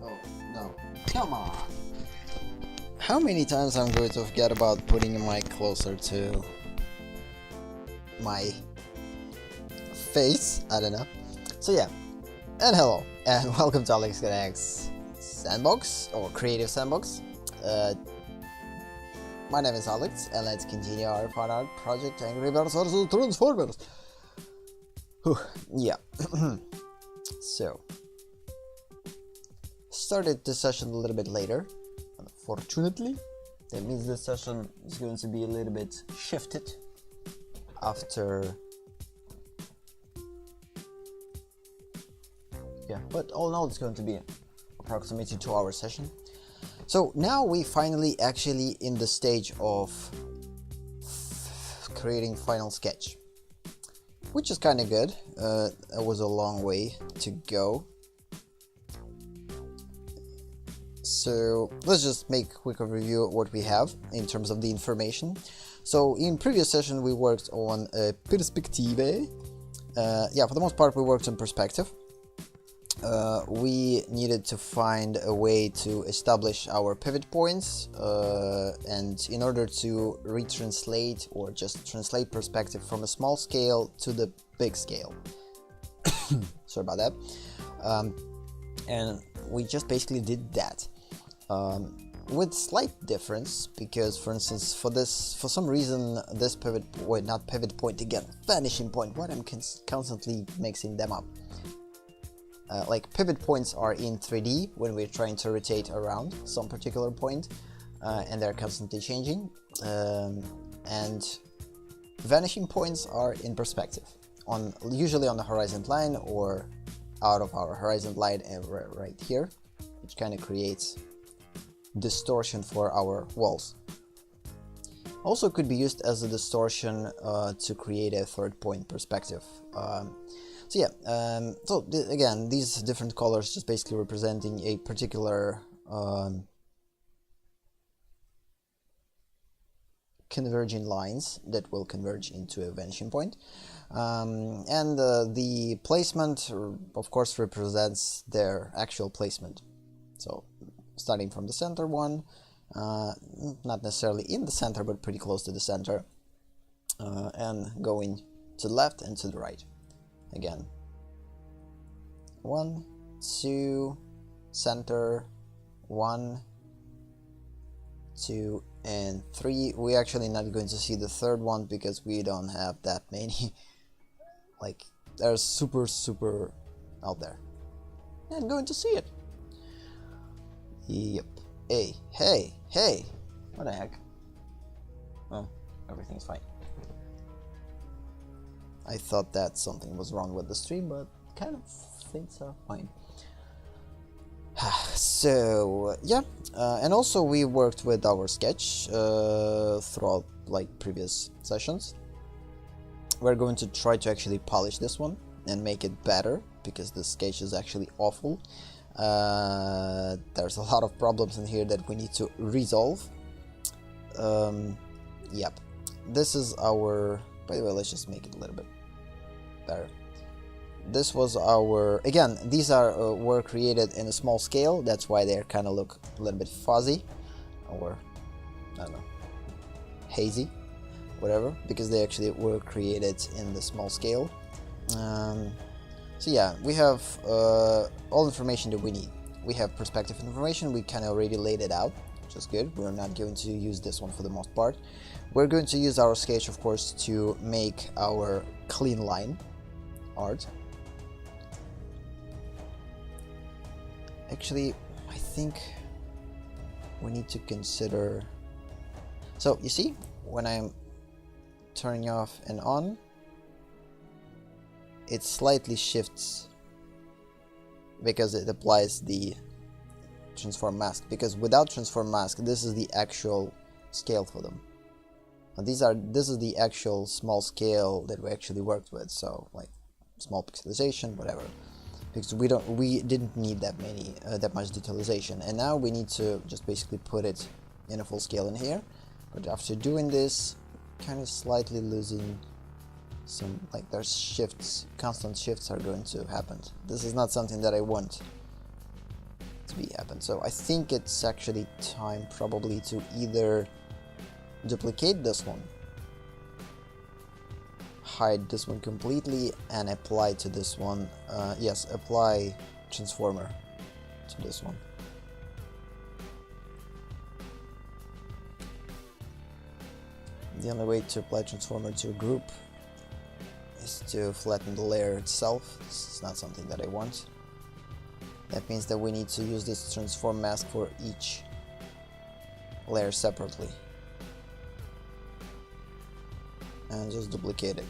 Oh, no. Come on! How many times I'm going to forget about putting the mic closer to my face? I don't know. So yeah, and hello, and welcome to AleksConnects Sandbox, or Creative Sandbox. My name is Alex, and let's continue our Fanart project, Angry Birds vs. Transformers. Whew, yeah. So, started the session a little bit later, unfortunately. That means the session is going to be a little bit shifted after yeah, but all in all it's going to be approximately 2-hour session. So now we finally actually in the stage of creating final sketch, which is kind of good. It was a long way to go. So let's just make a quick review of what we have in terms of the information. So in previous session we worked on perspective. Yeah, for the most part we worked on perspective. We needed to find a way to establish our pivot points, and in order to retranslate or just translate perspective from a small scale to the big scale. Sorry about that. And we just basically did that. With slight difference, because for instance for some reason this pivot point, not pivot point again, vanishing point, what I'm constantly mixing them up. Like pivot points are in 3D when we're trying to rotate around some particular point, and they're constantly changing, and vanishing points are in perspective, usually on the horizon line or out of our horizon line right here, which kind of creates distortion for our walls. Also could be used as a distortion to create a third point perspective. So yeah, again, these different colors just basically representing a particular converging lines that will converge into a vanishing point. And the placement, of course, represents their actual placement. So starting from the center one, not necessarily in the center, but pretty close to the center, and going to the left and to the right. Again, 1, 2, center, 1, 2, and 3. We're actually not going to see the third one because we don't have that many. Like, they're super out there. And going to see it. Yep. Hey, what the heck? Oh, everything's fine. I thought that something was wrong with the stream, but kind of things are fine. So yeah, and also we worked with our sketch throughout like previous sessions. We're going to try to actually polish this one and make it better, because the sketch is actually awful. There's a lot of problems in here that we need to resolve. Yep, this is our, by the way, let's just make it a little bit better. This was our, again, these are were created in a small scale, that's why they kind of look a little bit fuzzy, or I don't know, hazy, whatever, because they actually were created in the small scale. So yeah, we have all information that we need. We have perspective information, we kind of already laid it out, which is good. We're not going to use this one for the most part. We're going to use our sketch, of course, to make our clean line art. Actually, I think we need to consider, so you see, when I'm turning off and on, it slightly shifts because it applies the transform mask, because without transform mask, this is the actual scale for them. And this is the actual small scale that we actually worked with, so like small pixelization, whatever, because we didn't need that much detalization, and now we need to just basically put it in a full scale in here. But after doing this, kind of slightly losing some, like, there's shifts, constant shifts are going to happen. This is not something that I want to be happen. So I think it's actually time probably to either duplicate this one, hide this one completely, and apply to this one, yes, apply transformer to this one. The only way to apply transformer to a group is to flatten the layer itself. This is not something that I want. That means that we need to use this transform mask for each layer separately. And just duplicate it.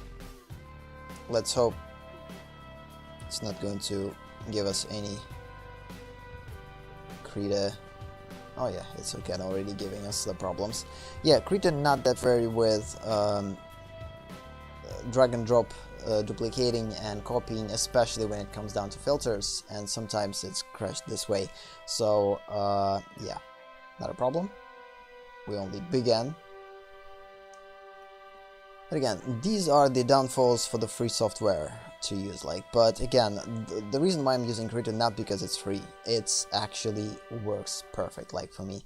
Let's hope it's not going to give us any Krita. Oh yeah, it's okay, already giving us the problems. Yeah, Krita not that very with drag and drop duplicating and copying, especially when it comes down to filters, and sometimes it's crashed this way. So yeah, not a problem. We only began. But again, these are the downfalls for the free software to use, like, but again, the reason why I'm using Krita not because it's free, it's actually works perfect, like, for me.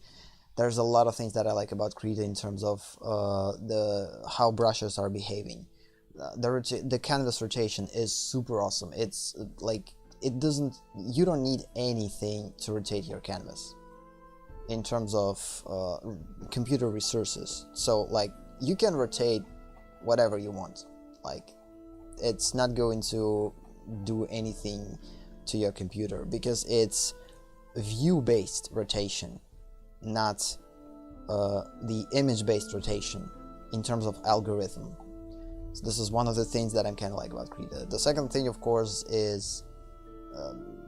There's a lot of things that I like about Krita in terms of how brushes are behaving. The canvas rotation is super awesome. It's like, you don't need anything to rotate your canvas in terms of computer resources. So like, you can rotate whatever you want, like, it's not going to do anything to your computer because it's view-based rotation, not the image-based rotation in terms of algorithm. So this is one of the things that I'm kind of like about Krita. The second thing, of course, is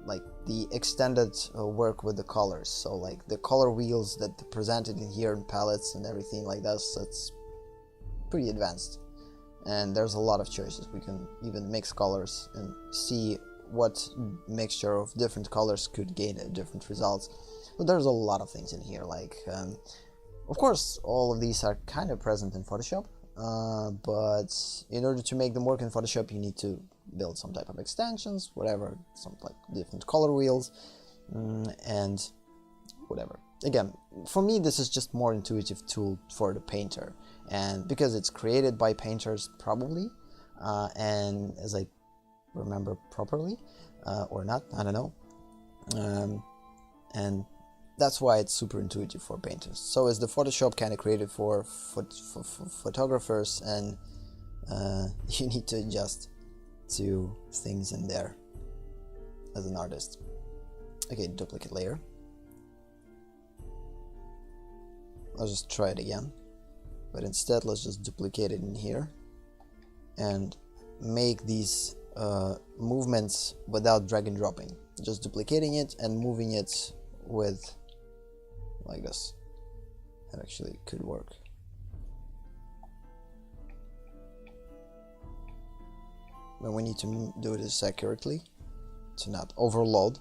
like the extended work with the colors. So like the color wheels that are presented in here in palettes and everything like that, that's pretty advanced. And there's a lot of choices. We can even mix colors and see what mixture of different colors could gain different results. But there's a lot of things in here, like of course all of these are kind of present in Photoshop, but in order to make them work in Photoshop you need to build some type of extensions, whatever, some like different color wheels, and whatever. Again, for me this is just more intuitive tool for the painter, and because it's created by painters probably, and as I remember properly, or not, I don't know, and that's why it's super intuitive for painters. So is the Photoshop kind of created for photographers, and you need to adjust to things in there as an artist. Okay, duplicate layer. I'll just try it again, but instead let's just duplicate it in here and make these movements without drag and dropping, just duplicating it and moving it with like this. That actually could work. But we need to do this accurately to not overload.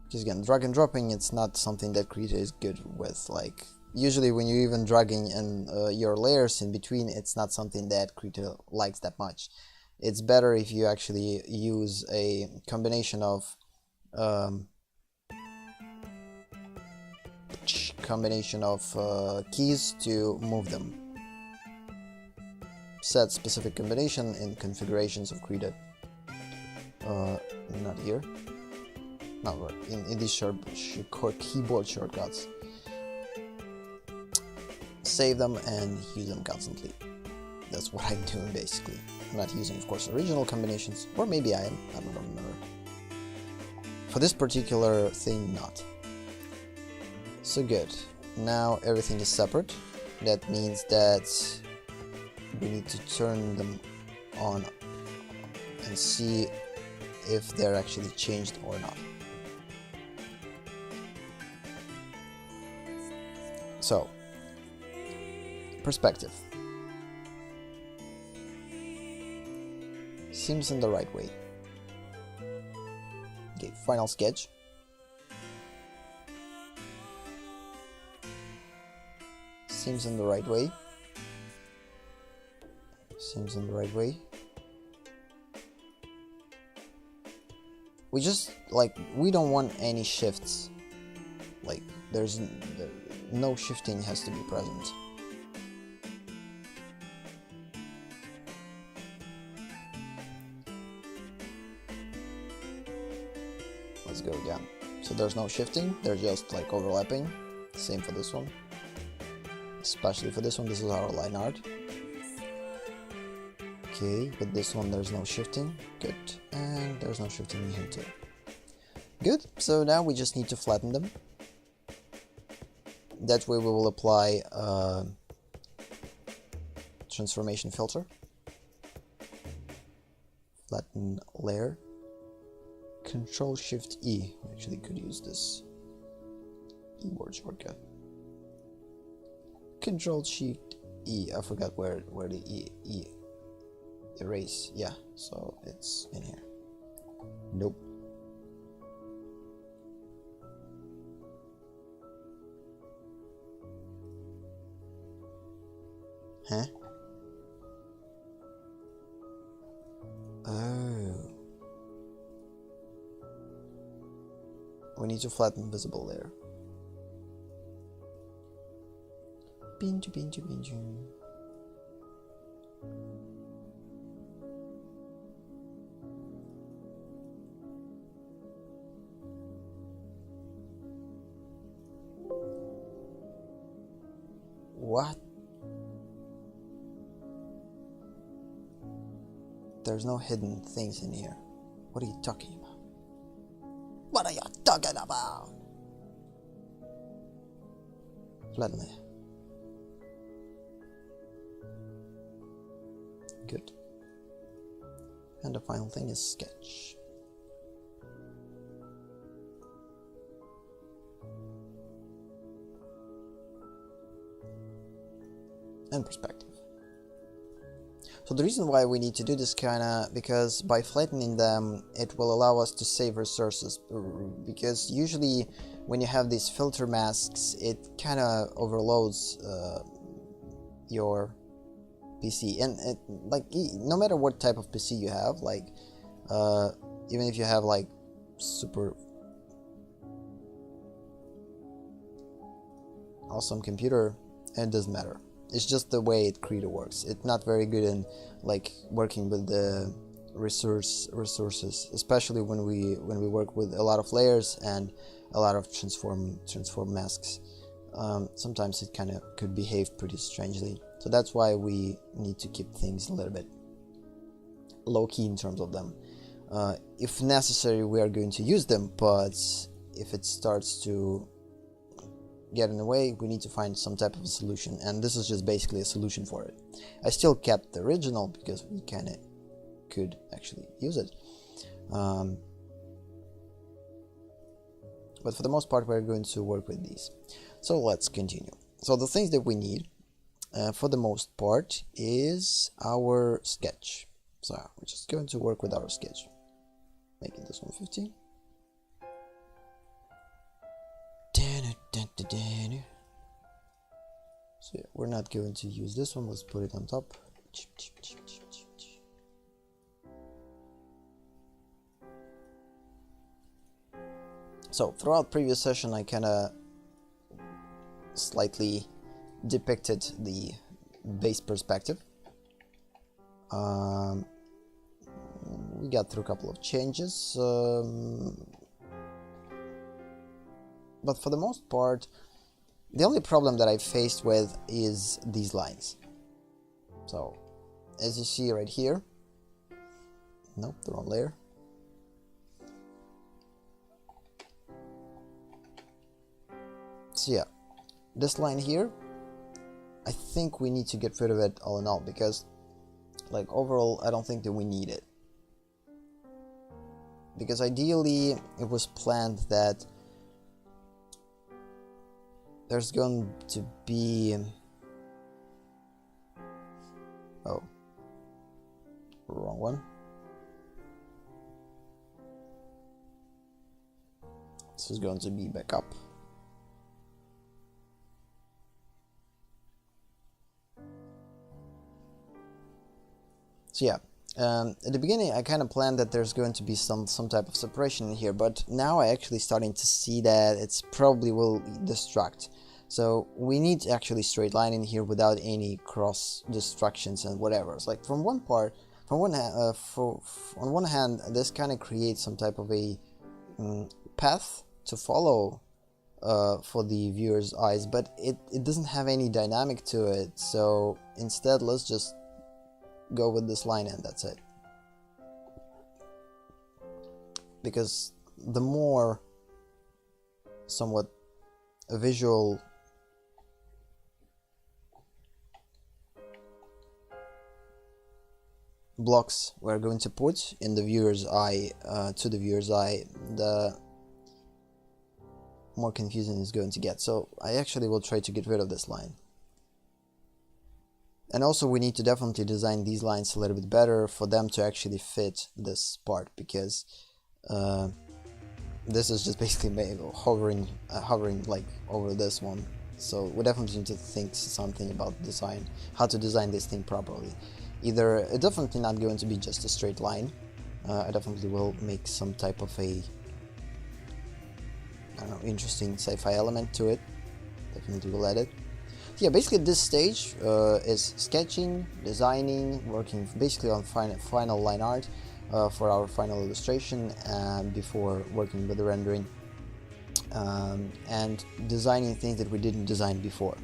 Because again, drag and dropping, it's not something that Krita is good with. Like, usually when you're even dragging and your layers in between, it's not something that Krita likes that much. It's better if you actually use a combination of keys to move them. Set specific combination in configurations of Krita. Not here. No, in these keyboard shortcuts. Save them and use them constantly. That's what I'm doing basically. I'm not using, of course, original combinations, or maybe I am, I don't remember. For this particular thing, not. So good. Now everything is separate. That means that we need to turn them on and see if they're actually changed or not. So, perspective. Seems in the right way. Okay, final sketch. Seems in the right way. Seems in the right way. We just, like, we don't want any shifts. Like, there's no shifting has to be present. Let's go again. So there's no shifting, they're just like overlapping. Same for this one. Especially for this one, this is our line art. Okay, with this one there's no shifting. Good. And there's no shifting here too. Good. So now we just need to flatten them. That way we will apply transformation filter, flatten layer, Control Shift E. Actually could use this keyboard shortcut. Control Shift E. I forgot where the E erase. Yeah, so it's in here. Nope. Huh? Oh. We need to flatten visible layer. Pinju, pinju, pinju. What? There's no hidden things in here. What are you talking about? What are you talking about? Flatten it. Good. And the final thing is sketch. And perspective. So the reason why we need to do this because by flattening them, it will allow us to save resources, because usually when you have these filter masks, it kinda overloads your PC, and like no matter what type of PC you have, like even if you have like super awesome computer, it doesn't matter. It's just the way Krita works. It's not very good in like working with the resources, especially when we work with a lot of layers and a lot of transform masks. Sometimes it kind of could behave pretty strangely. So that's why we need to keep things a little bit low key in terms of them. If necessary, we are going to use them, but if it starts to get in the way, we need to find some type of a solution, and this is just basically a solution for it. I still kept the original because we kind of could actually use it, but for the most part we're going to work with these. So let's continue. So the things that we need for the most part is our sketch. So we're just going to work with our sketch, making this 150. So yeah, we're not going to use this one. Let's put it on top. So throughout previous session, I kind of slightly depicted the base perspective. We got through a couple of changes, but for the most part, the only problem that I faced with is these lines. So, as you see right here, nope, the wrong layer. So yeah, this line here, I think we need to get rid of it all in all, because like overall I don't think that we need it. Because ideally it was planned that there's going to be, oh, wrong one. This is going to be back up. So yeah, at the beginning I kind of planned that there's going to be some type of separation in here, but now I actually starting to see that it's probably will distract. So we need actually straight line in here without any cross distractions and whatever. It's like from one part, on one hand, this kind of creates some type of a path to follow for the viewer's eyes, but it doesn't have any dynamic to it. So instead, let's just go with this line and that's it. Because the more somewhat visual blocks we're going to put in the viewer's eye, to the viewer's eye, the more confusing it's going to get. So I actually will try to get rid of this line. And also we need to definitely design these lines a little bit better for them to actually fit this part, because this is just basically hovering like over this one. So we definitely need to think something about design, how to design this thing properly. Either it's definitely not going to be just a straight line. I definitely will make some type of a, I don't know, interesting sci-fi element to it. Definitely will add it. Yeah, basically this stage is sketching, designing, working basically on final line art for our final illustration before working with the rendering, and designing things that we didn't design before,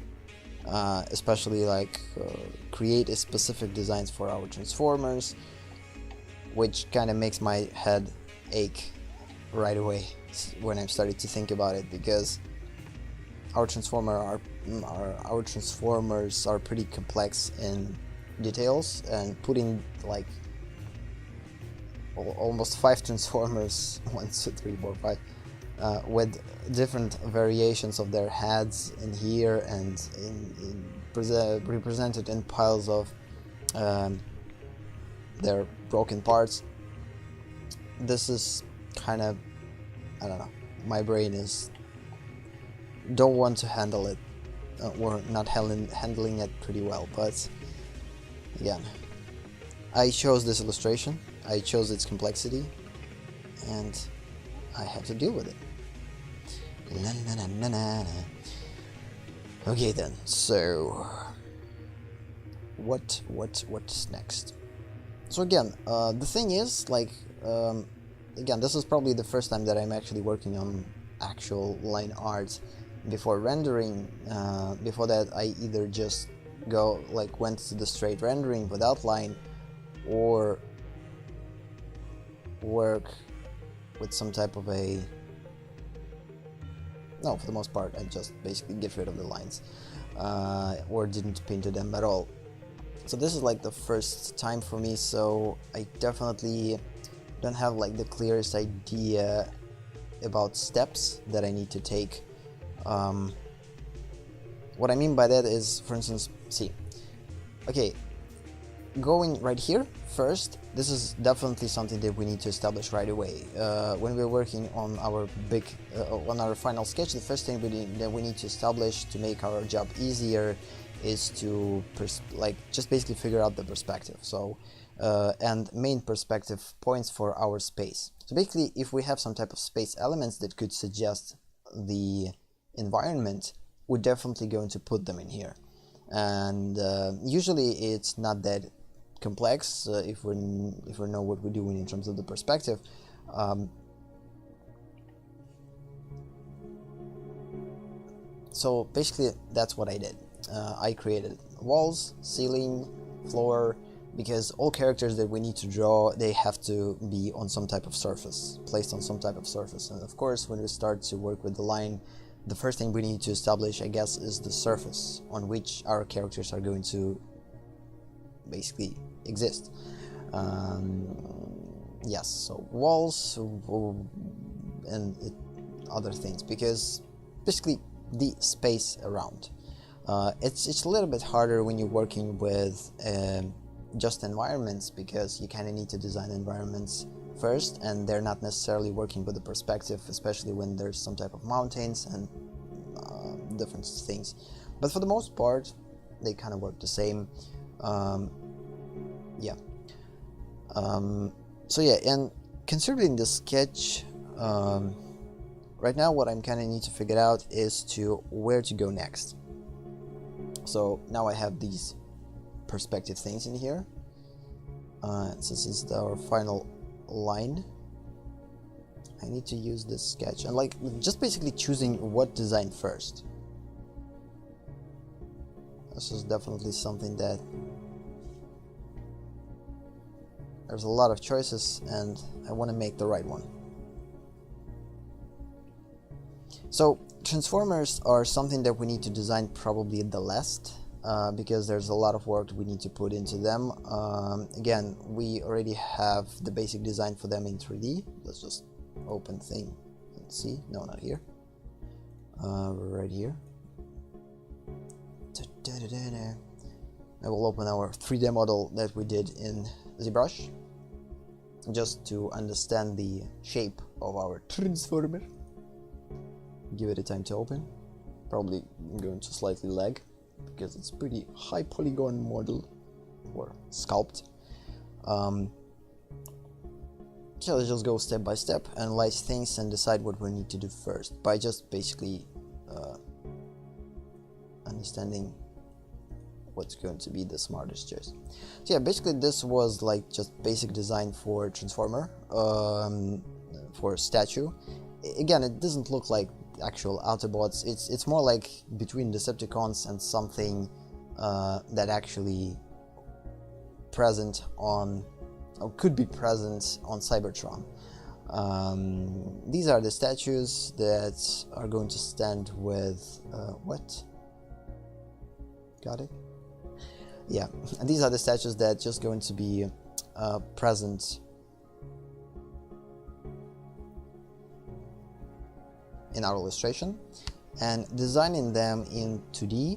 especially like create a specific designs for our transformers, which kind of makes my head ache right away when I'm starting to think about it, because our transformers are pretty complex in details, and putting like almost 5 transformers 1, 2, 3, 4, 5 with different variations of their heads in here, and represented in piles of their broken parts. This is kind of, I don't know, my brain is don't want to handle it, or not handling it pretty well. But again, I chose this illustration, I chose its complexity, and I have to deal with it. La, na, na, na, na. Okay then, so what's next? So again, the thing is, like, again, this is probably the first time that I'm actually working on actual line art before rendering. Before that, I either just went to the straight rendering without line, or work with some type of a, no, for the most part I just basically get rid of the lines, or didn't paint them at all. So this is like the first time for me, so I definitely don't have like the clearest idea about steps that I need to take. What I mean by that is, for instance, see, okay, going right here first, this is definitely something that we need to establish right away. When we're working on our on our final sketch, the first thing that we need to establish to make our job easier is to just basically figure out the perspective. So and main perspective points for our space. So basically, if we have some type of space elements that could suggest the environment, we're definitely going to put them in here. And usually it's not that complex if we know what we're doing in terms of the perspective. So basically that's what I did. I created walls, ceiling, floor, because all characters that we need to draw, they have to be on some type of surface, placed on some type of surface. And of course, when we start to work with the line, the first thing we need to establish, I guess, is the surface on which our characters are going to basically exist. Yes, so walls and other things, because basically the space around. It's a little bit harder when you're working with just environments, because you kind of need to design environments first, and they're not necessarily working with the perspective, especially when there's some type of mountains and different things. But for the most part, they kind of work the same. Yeah. So yeah, and considering the sketch, right now what I'm kind of need to figure out is where to go next. So now I have these perspective things in here. Since it's our final line, I need to use this sketch and just basically choosing what design first. This is definitely something that there's a lot of choices, and I want to make the right one. So transformers are something that we need to design probably the last. because there's a lot of work we need to put into them. Again, we already have the basic design for them in 3D. Let's just open thing and see. No, not here. Right here. I will open our 3D model that we did in ZBrush, just to understand the shape of our transformer. Give it a time to open. Probably going to slightly lag because it's pretty high polygon model or sculpt. So let's just go step by step, analyze things and decide what we need to do first by just basically understanding what's going to be the smartest choice. So yeah, basically this was like just basic design for transformer, for statue. Again, it doesn't look like actual Autobots. It's more like between Decepticons and something that actually present on, or could be present on Cybertron. These are the statues that are going to stand with what? Got it? Yeah, and these are the statues that just going to be present in our illustration, and designing them in 2D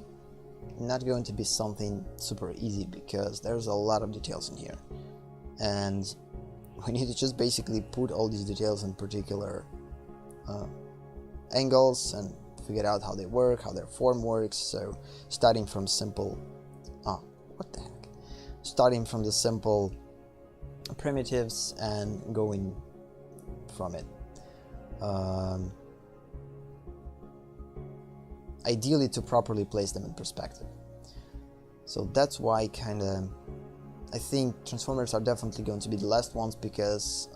not going to be something super easy because there's a lot of details in here, and we need to just basically put all these details in particular angles and figure out how they work, how their form works. So starting from simple what the heck? Starting from the simple primitives and going from it. Ideally to properly place them in perspective. So that's why I think Transformers are definitely going to be the last ones because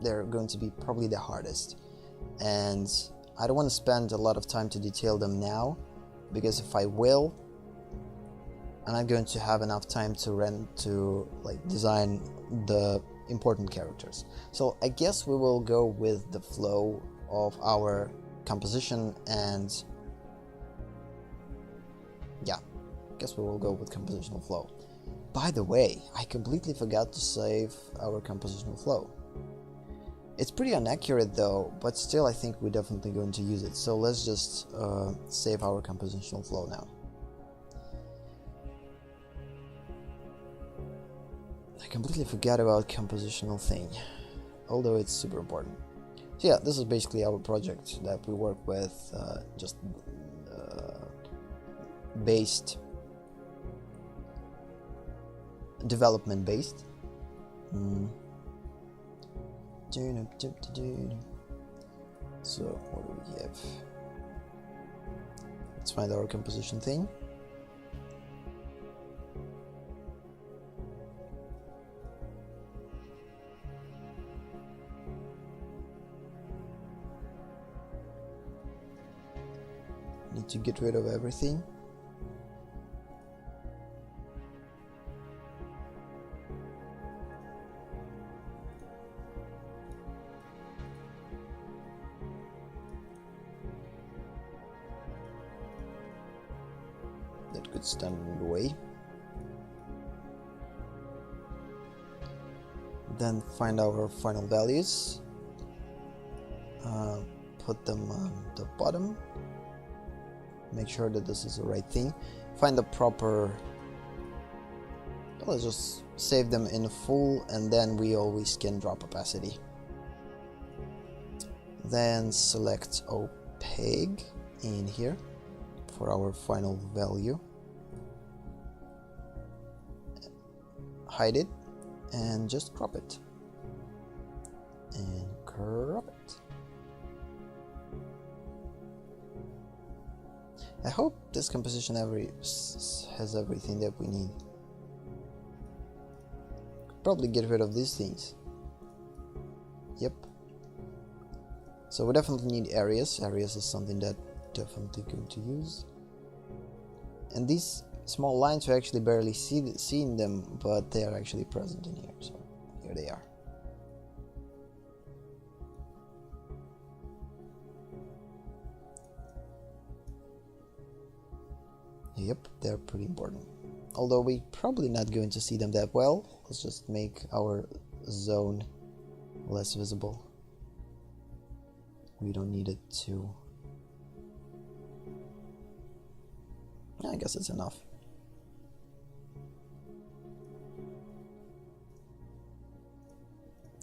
they're going to be probably the hardest. And I don't want to spend a lot of time to detail them now, because if I will, I'm not going to have enough time to design the important characters. So I guess we will go with the flow of our composition, and yeah, I guess we will go with compositional flow. By the way, I completely forgot to save our compositional flow. It's pretty inaccurate though, but still I think we're definitely going to use it. So let's just save our compositional flow now. I completely forgot about compositional thing, although it's super important. So yeah, this is basically our project that we work with, just development based. So what do we have? Let's find our composition thing. Need to get rid of everything. That could stand in the way. Then find our final values. Put them on the bottom. Make sure that this is the right thing. Find the proper. Let's just save them in full, and then we always can drop opacity. Then select opaque in here for our final value. Hide it and just crop it. And crop it. I hope this composition has everything that we need. Probably get rid of these things. Yep. So we definitely need areas. Areas is something that definitely going to use. And these small lines, we actually barely seeing them, but they are actually present in here. So here they are. yep, they're pretty important. Although we're probably not going to see them that well. Let's just make our zone less visible. We don't need it to... I guess it's enough.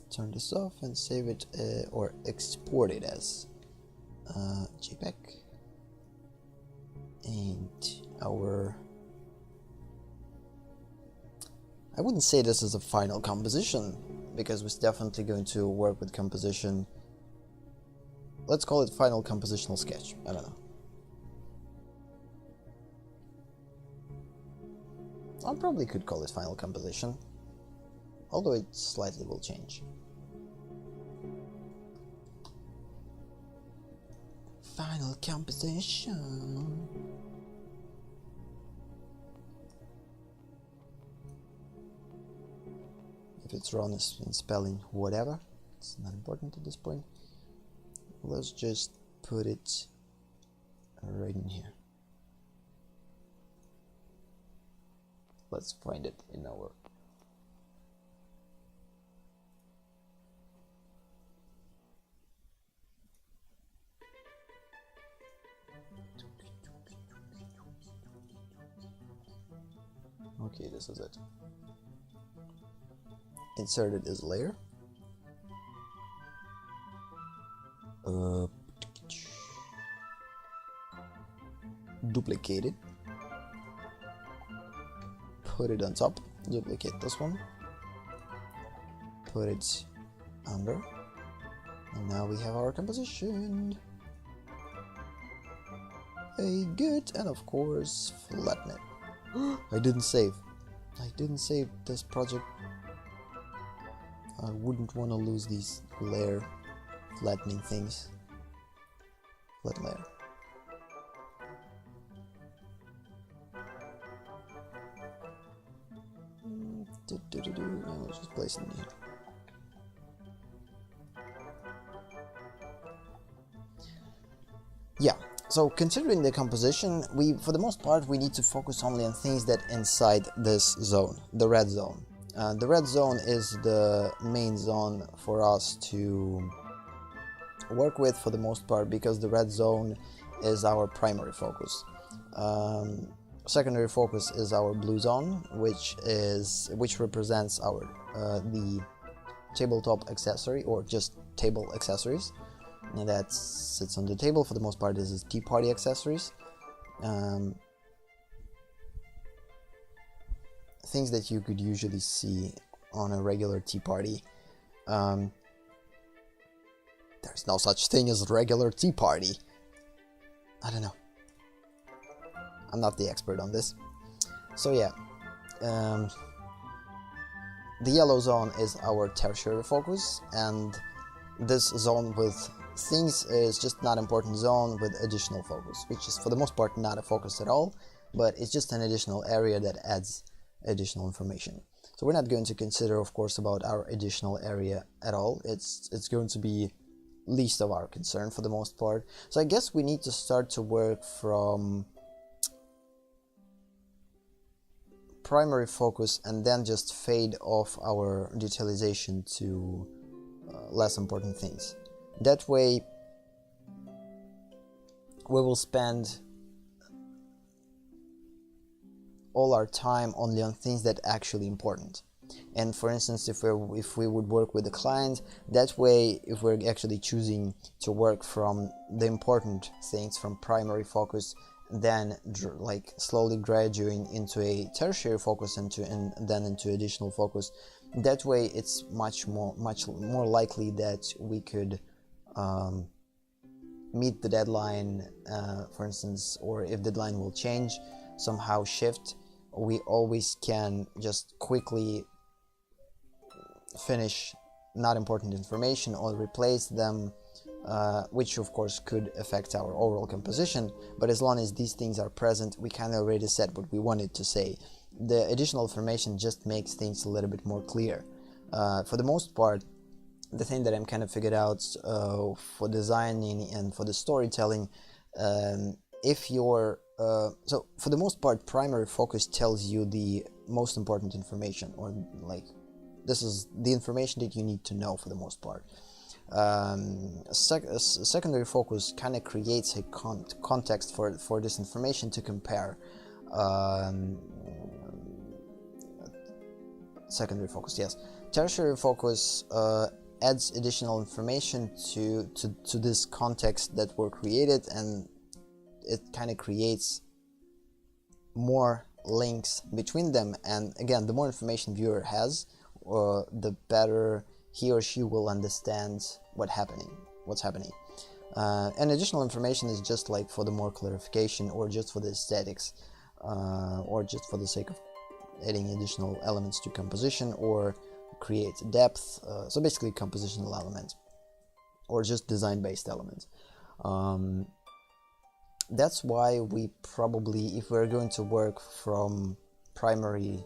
Turn this off and save it or export it as JPEG. And our... I wouldn't say this is a final composition, because we're definitely going to work with composition. Let's call it final compositional sketch. I don't know. I probably could call it final composition, although it slightly will change. Final composition. If it's wrong in spelling, whatever, it's not important at this point. Let's just put it right in here. Let's find it in our... Okay, this is it. Insert it as a layer. Duplicate it. Put it on top. Duplicate this one. Put it under. And now we have our composition. Hey, good. And of course, flatten it. I didn't save. I didn't save this project. I wouldn't want to lose these layer flattening things. Flat layer. Let's just place it in here. Yeah, so considering the composition, for the most part, we need to focus only on things that inside this zone, the red zone. The red zone is the main zone for us to work with for the most part, because the red zone is our primary focus. Secondary focus is our blue zone, which represents our the tabletop accessory, or just table accessories. And that sits on the table. For the most part, this is tea party accessories. Things that you could usually see on a regular tea party. There's no such thing as a regular tea party. I don't know. I'm not the expert on this. So yeah, the yellow zone is our tertiary focus, and this zone with things is just not important zone with additional focus, which is for the most part not a focus at all, but it's just an additional area that adds additional information. So we're not going to consider, of course, about our additional area at all. It's going to be least of our concern for the most part. So I guess we need to start to work from primary focus and then just fade off our detalization to less important things. That way we will spend all our time only on things that are actually important. And for instance, if we would work with a client, that way, if we're actually choosing to work from the important things from primary focus, then like slowly graduating into a tertiary focus and then into additional focus, that way it's much more likely that we could meet the deadline, for instance, or if deadline will change, somehow shift, we always can just quickly finish not important information or replace them, which of course could affect our overall composition, but as long as these things are present, we kind of already said what we wanted to say. The additional information just makes things a little bit more clear. For the most part, the thing that I'm kind of figured out for designing and for the storytelling, if your So for the most part, primary focus tells you the most important information, or like this is the information that you need to know for the most part. Secondary focus kind of creates a context for this information to compare. Secondary focus, yes. Tertiary focus adds additional information to this context that were created, and it kind of creates more links between them. And again, the more information viewer has, the better he or she will understand what's happening. And additional information is just like for the more clarification, or just for the aesthetics, or just for the sake of adding additional elements to composition, or create depth. So basically compositional elements, or just design-based elements. That's why we probably, if we're going to work from primary,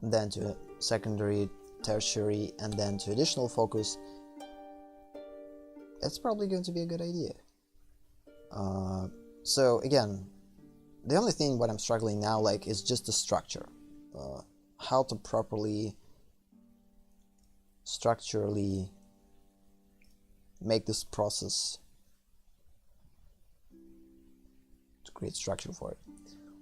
then to secondary, tertiary, and then to additional focus, it's probably going to be a good idea. So again, the only thing what I'm struggling now like is just the structure, how to properly structurally make this process to create structure for it.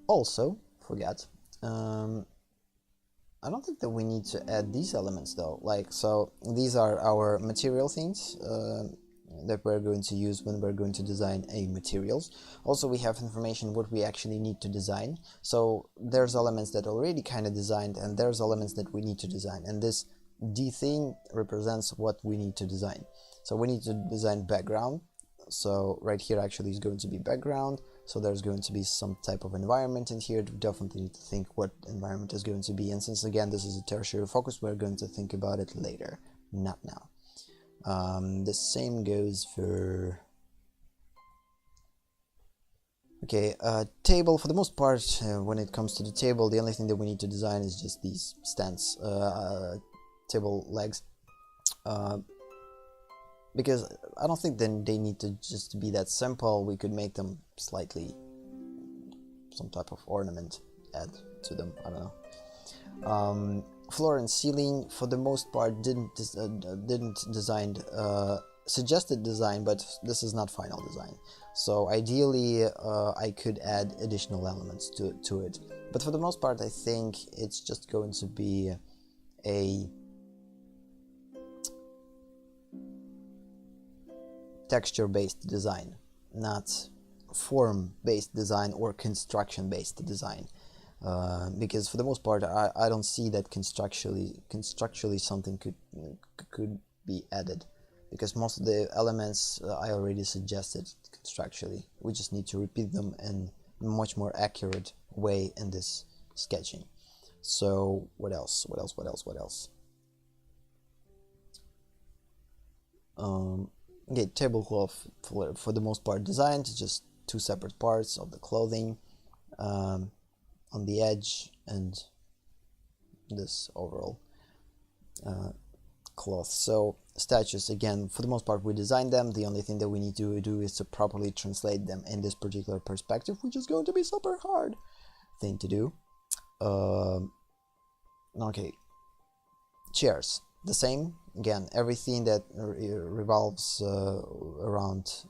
Also, forget, I don't think that we need to add these elements though. Like, so these are our material things that we're going to use when we're going to design a materials. Also, we have information what we actually need to design. So there's elements that are already kind of designed, and there's elements that we need to design. And this D thing represents what we need to design. So we need to design background. So right here actually is going to be background. So there's going to be some type of environment in here. We definitely need to think what environment is going to be. And since again this is a tertiary focus, we're going to think about it later, not now. The same goes for table. For the most part, when it comes to the table, the only thing that we need to design is just these stands, table legs, because I don't think then they need to just be that simple. We could make them slightly some type of ornament add to them. I don't know. Floor and ceiling, for the most part, didn't design, suggested design, but this is not final design. So ideally, I could add additional elements to it. But for the most part, I think it's just going to be a texture-based design, not form-based design or construction-based design. Because for the most part, I don't see that constructually something could be added, because most of the elements I already suggested constructually. We just need to repeat them in a much more accurate way in this sketching. So what else? Okay, tablecloth for the most part designed, just two separate parts of the clothing. On the edge and this overall cloth. So statues, again, for the most part we designed them. The only thing that we need to do is to properly translate them in this particular perspective, which is going to be super hard thing to do. Okay, chairs, the same. Again, everything that revolves around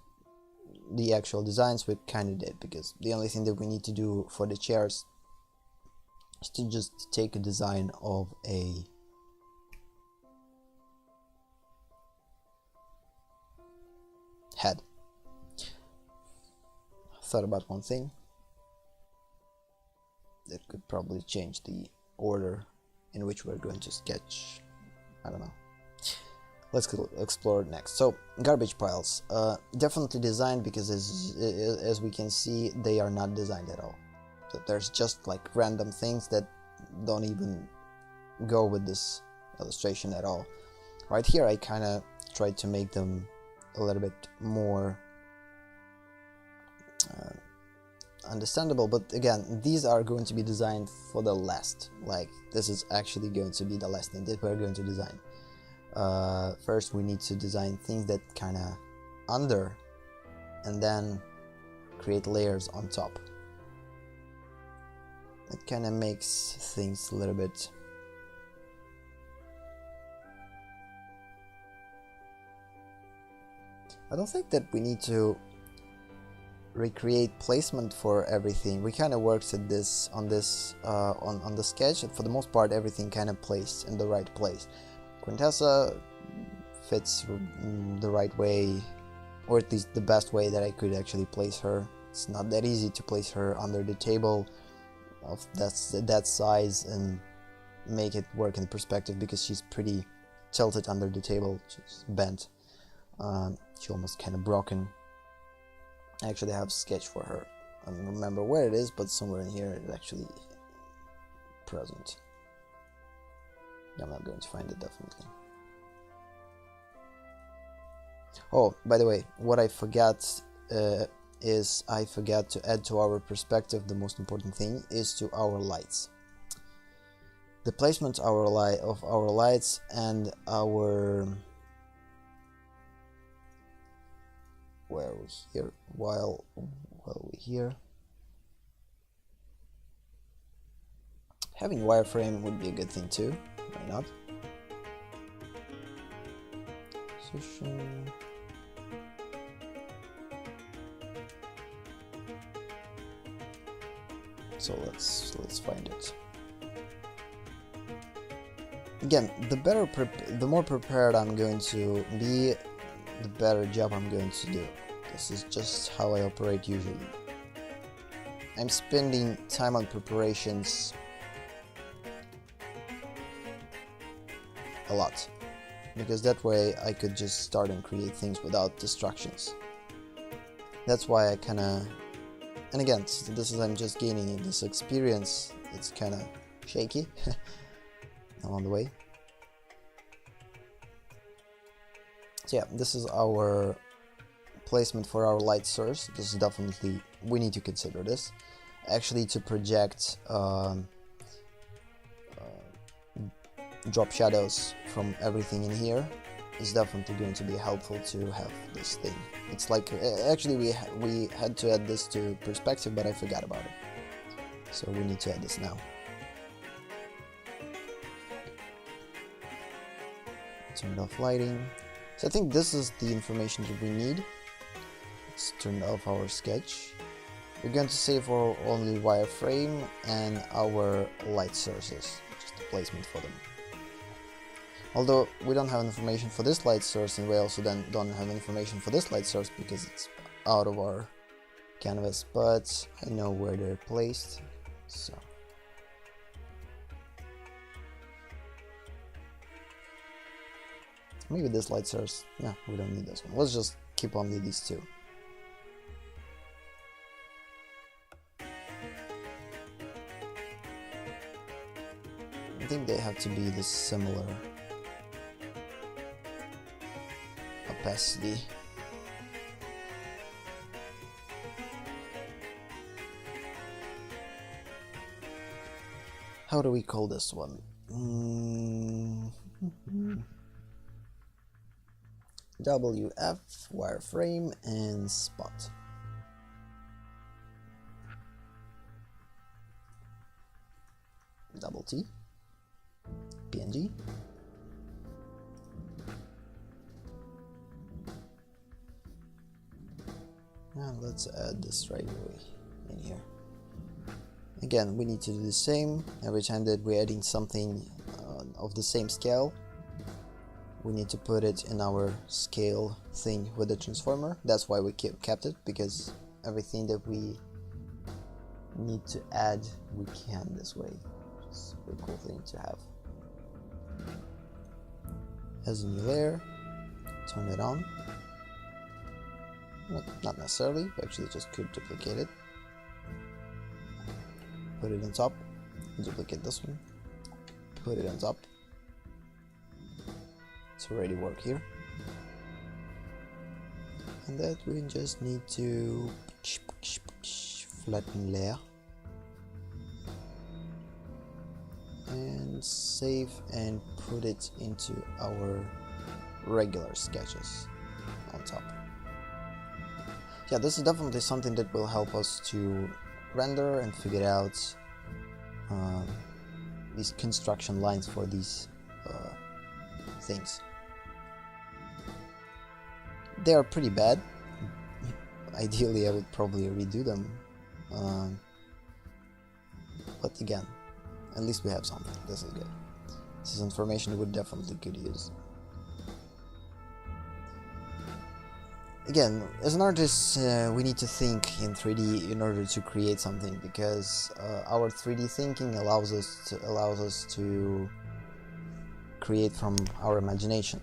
the actual designs we kind of did, because the only thing that we need to do for the chairs is to just take a design of a head. Thought about one thing that could probably change the order in which we're going to sketch. I don't know. Let's explore it next. So garbage piles, definitely designed, because as we can see, they are not designed at all. So there's just like random things that don't even go with this illustration at all. Right here I kind of tried to make them a little bit more understandable, but again, these are going to be designed for the last. Like, this is actually going to be the last thing that we're going to design. First we need to design things that kind of under, and then create layers on top. It kind of makes things a little bit I don't think that we need to recreate placement for everything. We kind of worked at this on the sketch, and for the most part everything kind of placed in the right place. Quintessa fits the right way, or at least the best way that I could actually place her. It's not that easy to place her under the table of that size and make it work in perspective, because she's pretty tilted under the table. She's bent. She almost kind of broken. I actually have a sketch for her. I don't remember where it is, but somewhere in here it's actually present. I'm not going to find it, definitely. Oh, by the way, what I forgot is I forgot to add to our perspective. The most important thing is to our lights. The placement of our lights and our... Where are we here? While we're here, having wireframe would be a good thing too. Why not? Position. So let's find it. Again, the more prepared I'm going to be, the better job I'm going to do. This is just how I operate usually. I'm spending time on preparations a lot, because that way I could just start and create things without distractions. That's why I kinda, and again, this is I'm just gaining this experience. It's kinda shaky along the way. So yeah, this is our placement for our light source. This is definitely, we need to consider this. Actually, to project drop shadows from everything in here is definitely going to be helpful to have this thing. It's like, actually we had to add this to perspective, but I forgot about it. So we need to add this now. Turn off lighting. So I think this is the information that we need. Let's turn off our sketch. We're going to save our only wireframe and our light sources, just the placement for them. Although we don't have information for this light source, and we also then don't have information for this light source because it's out of our canvas, but I know where they're placed, so. Maybe this light source, yeah, we don't need this one. Let's just keep only these two. I think they have to be this similar opacity. How do we call this one? WF, wireframe, and spot. Double T, PNG. And let's add this right away in here. Again, we need to do the same. Every time that we're adding something of the same scale, we need to put it in our scale thing with the transformer. That's why we kept it, because everything that we need to add, we can this way. It's a pretty cool thing to have. As a new layer, turn it on. Not necessarily, we actually just could duplicate it. Put it on top, duplicate this one, put it on top. It's already work here. And that we just need to flatten layer and save and put it into our regular sketches on top. yeah, this is definitely something that will help us to render and figure out these construction lines for these things. They are pretty bad. Ideally, I would probably redo them. But again, at least we have something. This is good. This is information we definitely could use. Again, as an artist, we need to think in 3D in order to create something, because our 3D thinking allows us to create from our imagination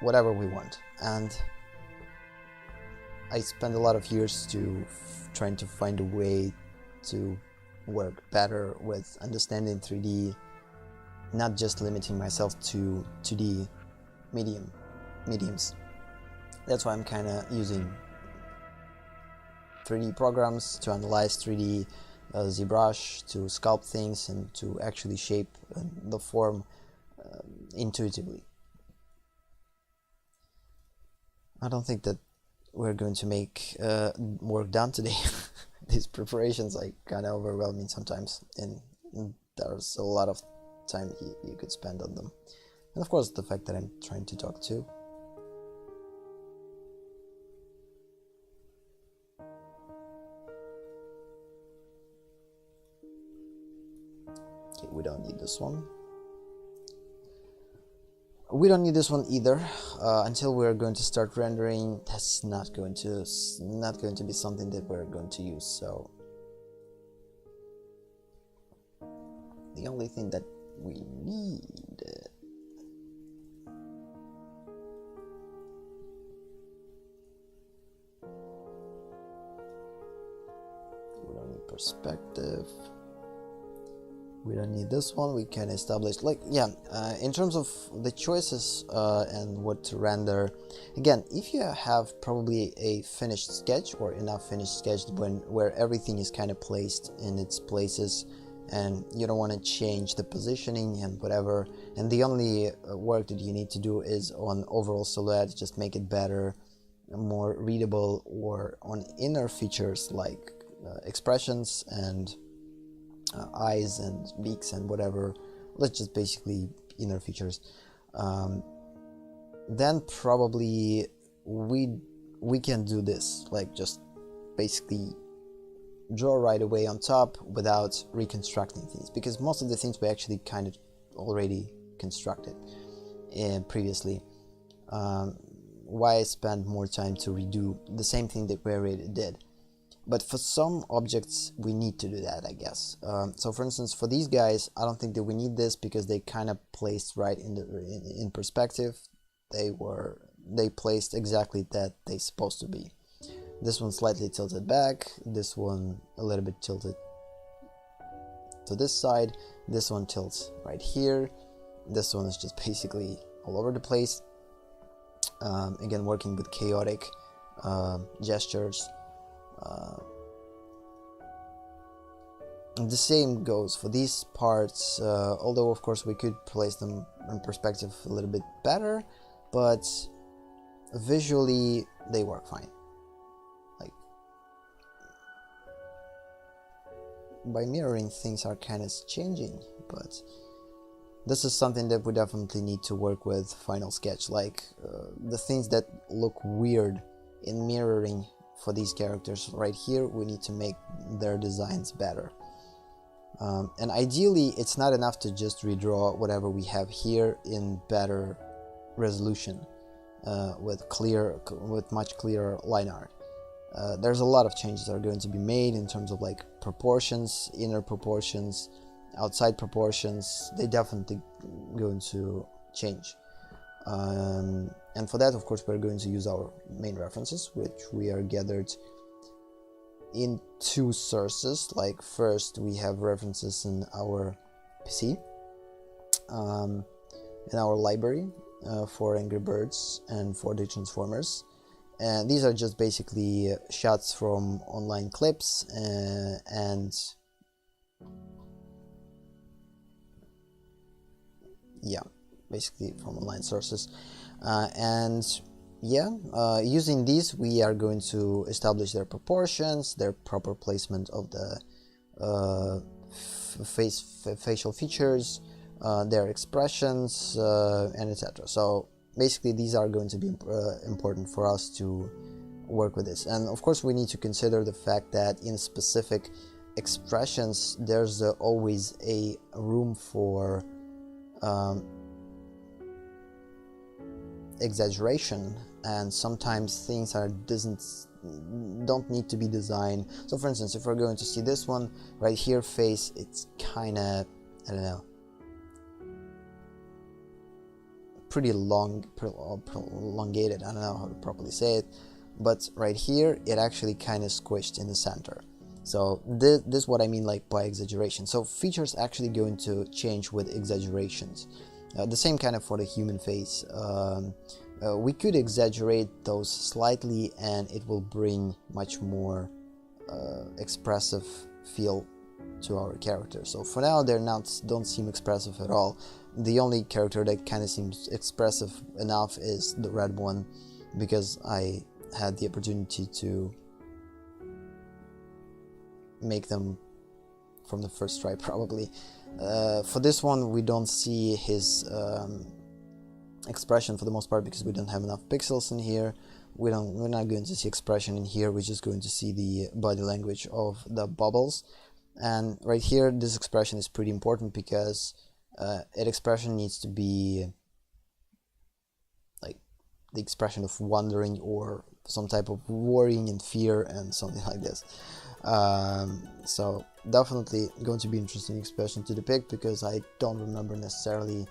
whatever we want. And I spent a lot of years trying to find a way to work better with understanding 3D, not just limiting myself to 2D mediums. That's why I'm kind of using 3D programs to analyze 3D, ZBrush to sculpt things and to actually shape the form intuitively. I don't think that we're going to make work done today. These preparations kind of overwhelm me sometimes, and there's a lot of time you could spend on them. And of course the fact that I'm trying to talk too. Okay, we don't need this one. We don't need this one either. Until we're going to start rendering, that's not going to be something that we're going to use. So the only thing that we need, we don't need perspective. We don't need this one. We can establish, in terms of the choices and what to render. Again, if you have probably a finished sketch or enough finished sketch where everything is kind of placed in its places, and you don't want to change the positioning and whatever, and the only work that you need to do is on overall silhouette, just make it better, more readable, or on inner features like expressions and eyes and beaks and whatever. Let's just basically inner features. Then probably we can do this, like just basically draw right away on top without reconstructing things, because most of the things we actually kind of already constructed previously. Why spend more time to redo the same thing that we already did? But for some objects we need to do that, I guess. So for instance, for these guys, I don't think that we need this, because they kind of placed right in perspective. They placed exactly that they're supposed to be. This one slightly tilted back, this one a little bit tilted to this side, this one tilts right here, this one is just basically all over the place. Again, working with chaotic gestures. The same goes for these parts, although of course we could place them in perspective a little bit better, but visually they work fine. Like, by mirroring, things are kind of changing, but this is something that we definitely need to work with Final Sketch. Like the things that look weird in mirroring for these characters right here, we need to make their designs better. And ideally, it's not enough to just redraw whatever we have here in better resolution, with much clearer line art. There's a lot of changes that are going to be made in terms of like proportions, inner proportions, outside proportions. They definitely going to change. And for that, of course, we're going to use our main references, which we are gathered in two sources. Like, first we have references in our PC, in our library for Angry Birds and for the Transformers, and these are just basically shots from online clips and yeah, basically from online sources. And yeah, using these we are going to establish their proportions, their proper placement of the facial features, their expressions, and etc. So basically these are going to be important for us to work with this. And of course we need to consider the fact that in specific expressions there's always a room for exaggeration, and sometimes things don't need to be designed. So for instance, if we're going to see this one right here, face, it's kind of, I don't know, pretty elongated, I don't know how to properly say it, but right here it actually kind of squished in the center. So this is what I mean like by exaggeration. So features actually going to change with exaggerations. The same kind of for the human face. We could exaggerate those slightly and it will bring much more expressive feel to our character. So for now don't seem expressive at all. The only character that kind of seems expressive enough is the red one, because I had the opportunity to make them from the first try probably. For this one we don't see his expression for the most part because we don't have enough pixels in here. We're not going to see expression in here, we're just going to see the body language of the bubbles. And right here this expression is pretty important because expression needs to be like the expression of wondering or some type of worrying and fear and something like this. So definitely going to be interesting expression to depict, because I don't remember necessarily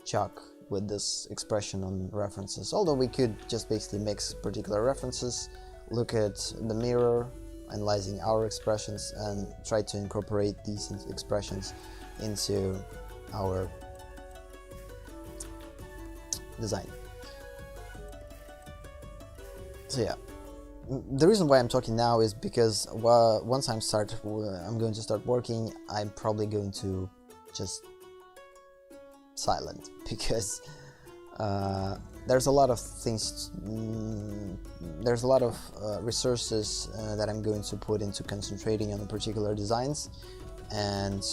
Chuck with this expression on references, although we could just basically mix particular references, look at the mirror, analyzing our expressions, and try to incorporate these expressions into our design. So yeah, the reason why I'm talking now is because once I'm going to start working, I'm probably going to just silent, because there's a lot of things, there's a lot of resources that I'm going to put into concentrating on particular designs, and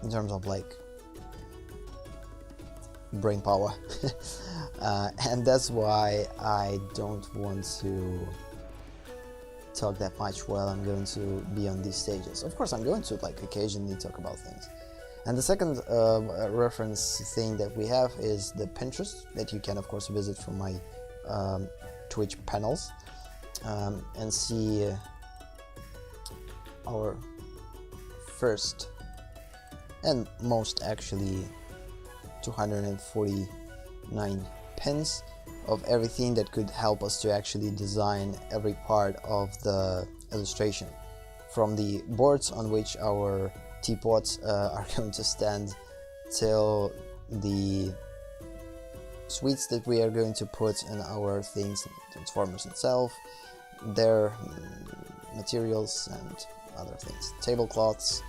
in terms of like brain power. And that's why I don't want to talk that much while I'm going to be on these stages. Of course I'm going to like occasionally talk about things. And the second reference thing that we have is the Pinterest, that you can of course visit from my Twitch panels, and see our first and most actually 249 pins of everything that could help us to actually design every part of the illustration, from the boards on which our teapots are going to stand, till the suites that we are going to put in our things, transformers itself, their materials and other things, tablecloths,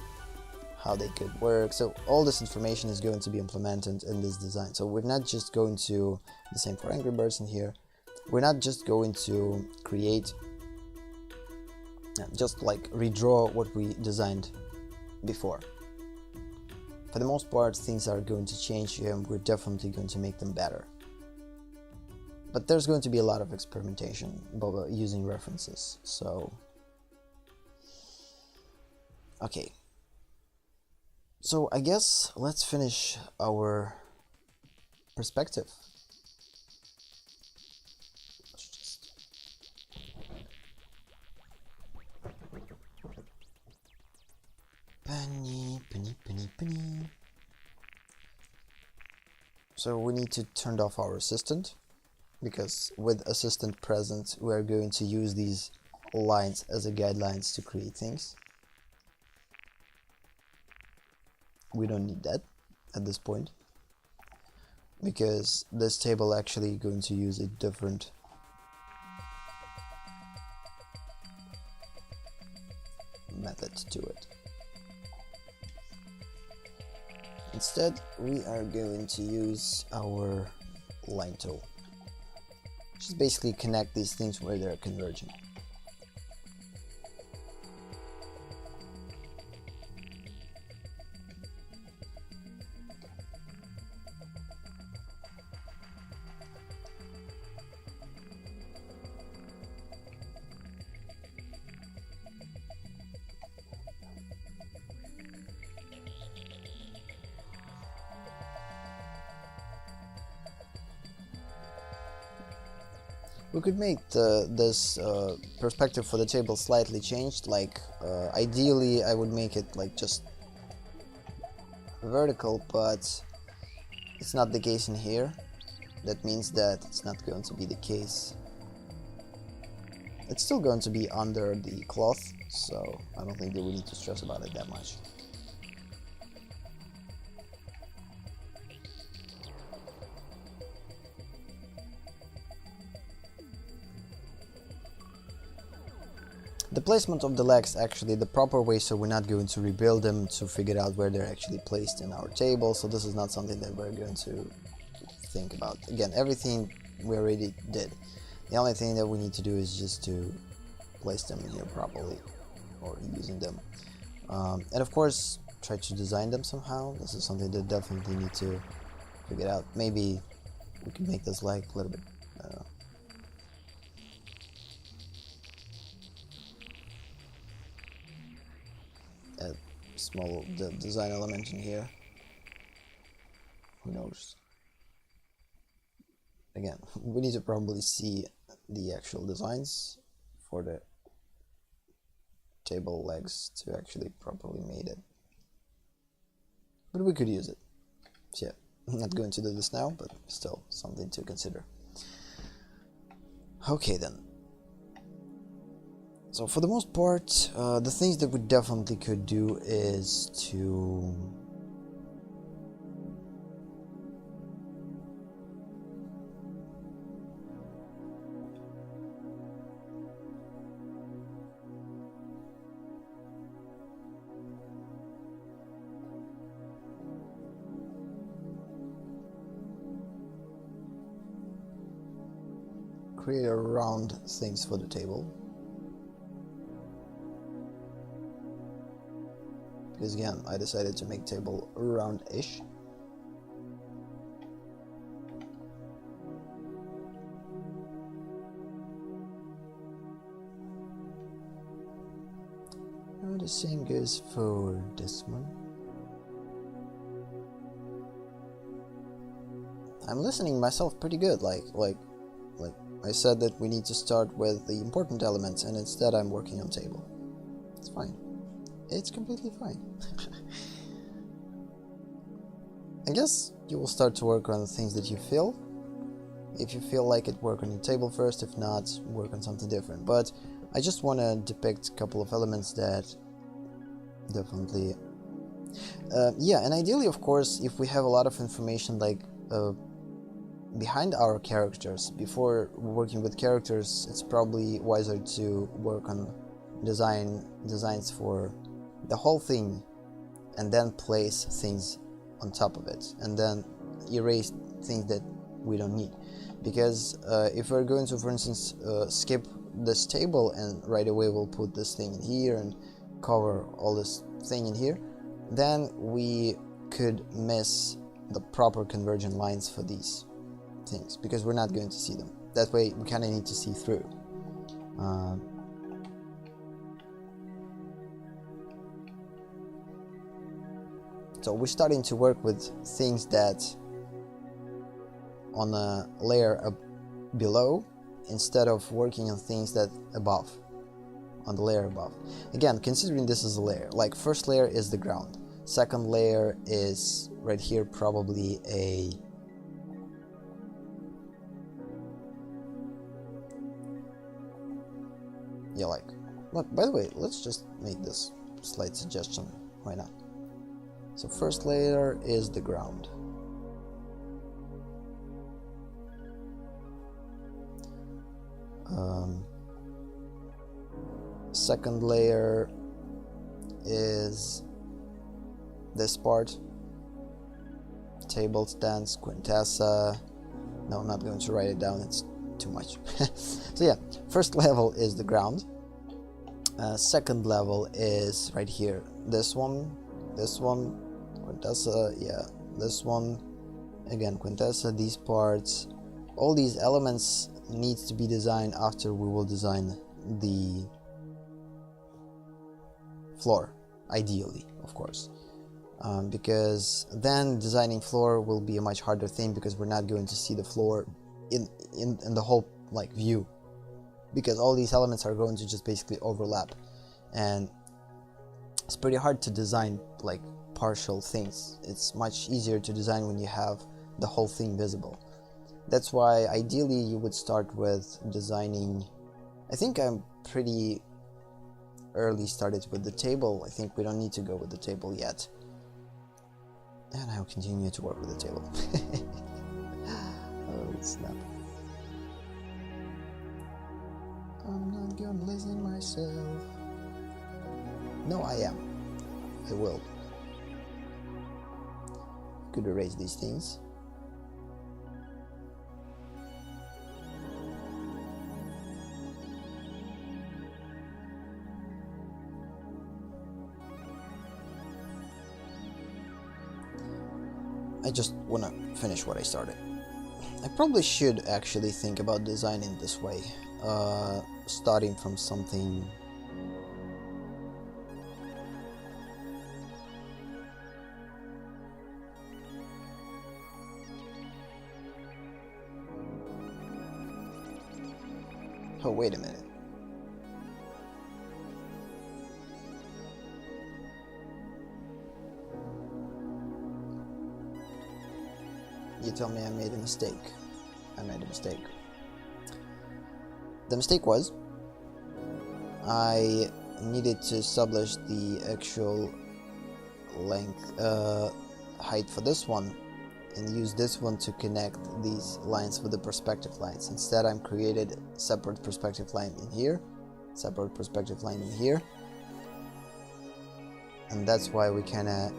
how they could work. So all this information is going to be implemented in this design. So we're not just going to, the same for Angry Birds in here, we're not just going to create, just like redraw what we designed before. For the most part things are going to change and we're definitely going to make them better. But there's going to be a lot of experimentation using references. So okay. So I guess let's finish our perspective. Penny. So we need to turn off our assistant, because with assistant present we are going to use these lines as a guidelines to create things. We don't need that at this point, because this table actually going to use a different method to it. Instead we are going to use our line tool. Just basically connect these things where they're converging. We could make this perspective for the table slightly changed, like ideally I would make it like just vertical, but it's not the case in here. That means that it's not going to be the case. It's still going to be under the cloth, so I don't think that we need to stress about it that much. The placement of the legs actually the proper way, so we're not going to rebuild them to figure out where they're actually placed in our table, so this is not something that we're going to think about. Again, everything we already did. The only thing that we need to do is just to place them in here properly, or using them. And of course, try to design them somehow. This is something that definitely need to figure out. Maybe we can make this like a little bit, I don't know. A small design element in here. Who knows? Again, we need to probably see the actual designs for the table legs to actually properly made it. But we could use it. So yeah, I'm not going to do this now, but still something to consider. Okay then. So for the most part, the things that we definitely could do is to create a round things for the table. Because again, I decided to make table round-ish. And the same goes for this one. I'm listening myself pretty good, like I said that we need to start with the important elements, and instead I'm working on table. It's fine. It's completely fine. I guess you will start to work on the things that you feel. If you feel like it, work on your table first. If not, work on something different. But I just want to depict a couple of elements that definitely... yeah, and ideally, of course, if we have a lot of information like behind our characters, before working with characters, it's probably wiser to work on designs for the whole thing, and then place things on top of it, and then erase things that we don't need. Because if we're going to, for instance, skip this table and right away we'll put this thing in here and cover all this thing in here, then we could miss the proper convergent lines for these things, because we're not going to see them. That way we kind of need to see through. So we're starting to work with things that on a layer up below, instead of working on things that above, on the layer above. Again, considering this is a layer, like first layer is the ground, second layer is right here probably a but by the way, let's just make this slight suggestion, why not? So first layer is the ground. Second layer is this part, table stance, quintessa, No, I'm not going to write it down, it's too much. So yeah, first level is the ground. Second level is right here. This one, Quintessa, yeah, this one, again, Quintessa, these parts. All these elements needs to be designed after we will design the floor, ideally, of course. Because then designing floor will be a much harder thing, because we're not going to see the floor in the whole like view, because all these elements are going to just basically overlap, and it's pretty hard to design like partial things. It's much easier to design when you have the whole thing visible. That's why ideally you would start with designing. I think I'm pretty early started with the table. I think we don't need to go with the table yet. And I'll continue to work with the table. Oh, snap. I'm not gonna listen myself. No, I am. I will. Could erase these things. I just want to finish what I started. I probably should actually think about designing this way, starting from something. Oh, wait a minute. You tell me I made a mistake. I made a mistake. The mistake was I needed to establish the actual length, height for this one, and use this one to connect these lines with the perspective lines. Instead, I'm created a separate perspective line in here, separate perspective line in here, and that's why we kind of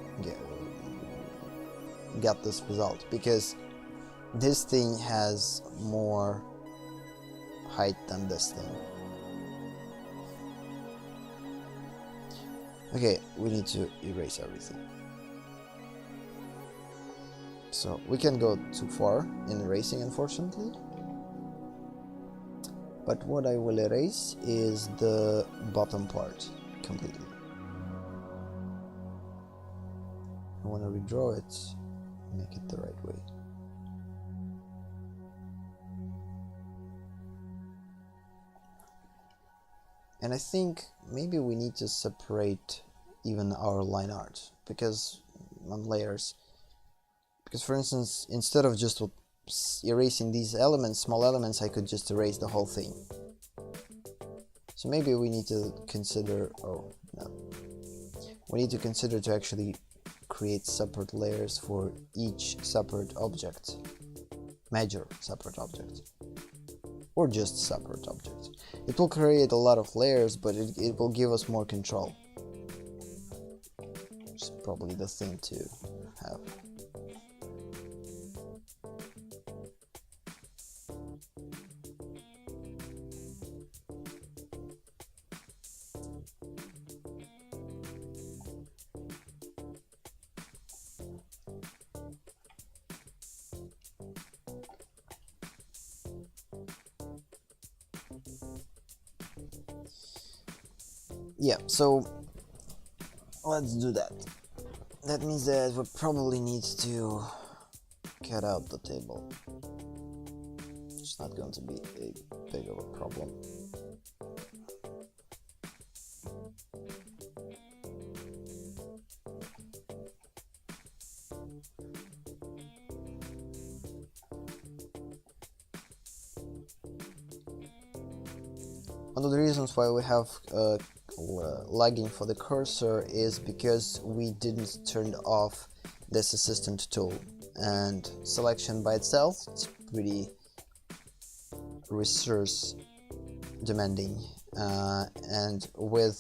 got this result, because this thing has more height than this thing. Okay, we need to erase everything. So we can go too far in erasing, unfortunately. But what I will erase is the bottom part completely. I want to redraw it, make it the right way. And I think maybe we need to separate even our line art, because on layers. Because for instance, instead of just erasing these elements, small elements, I could just erase the whole thing. So maybe we need to consider, oh no, we need to consider to actually create separate layers for each separate object, major separate object, or just separate object. It will create a lot of layers, but it will give us more control. Which is probably the thing to have. Yeah, so let's do that. That means that we probably need to cut out the table. It's not going to be a big of a problem. One of the reasons why we have lagging for the cursor is because we didn't turn off this assistant tool, and selection by itself is pretty resource demanding, and with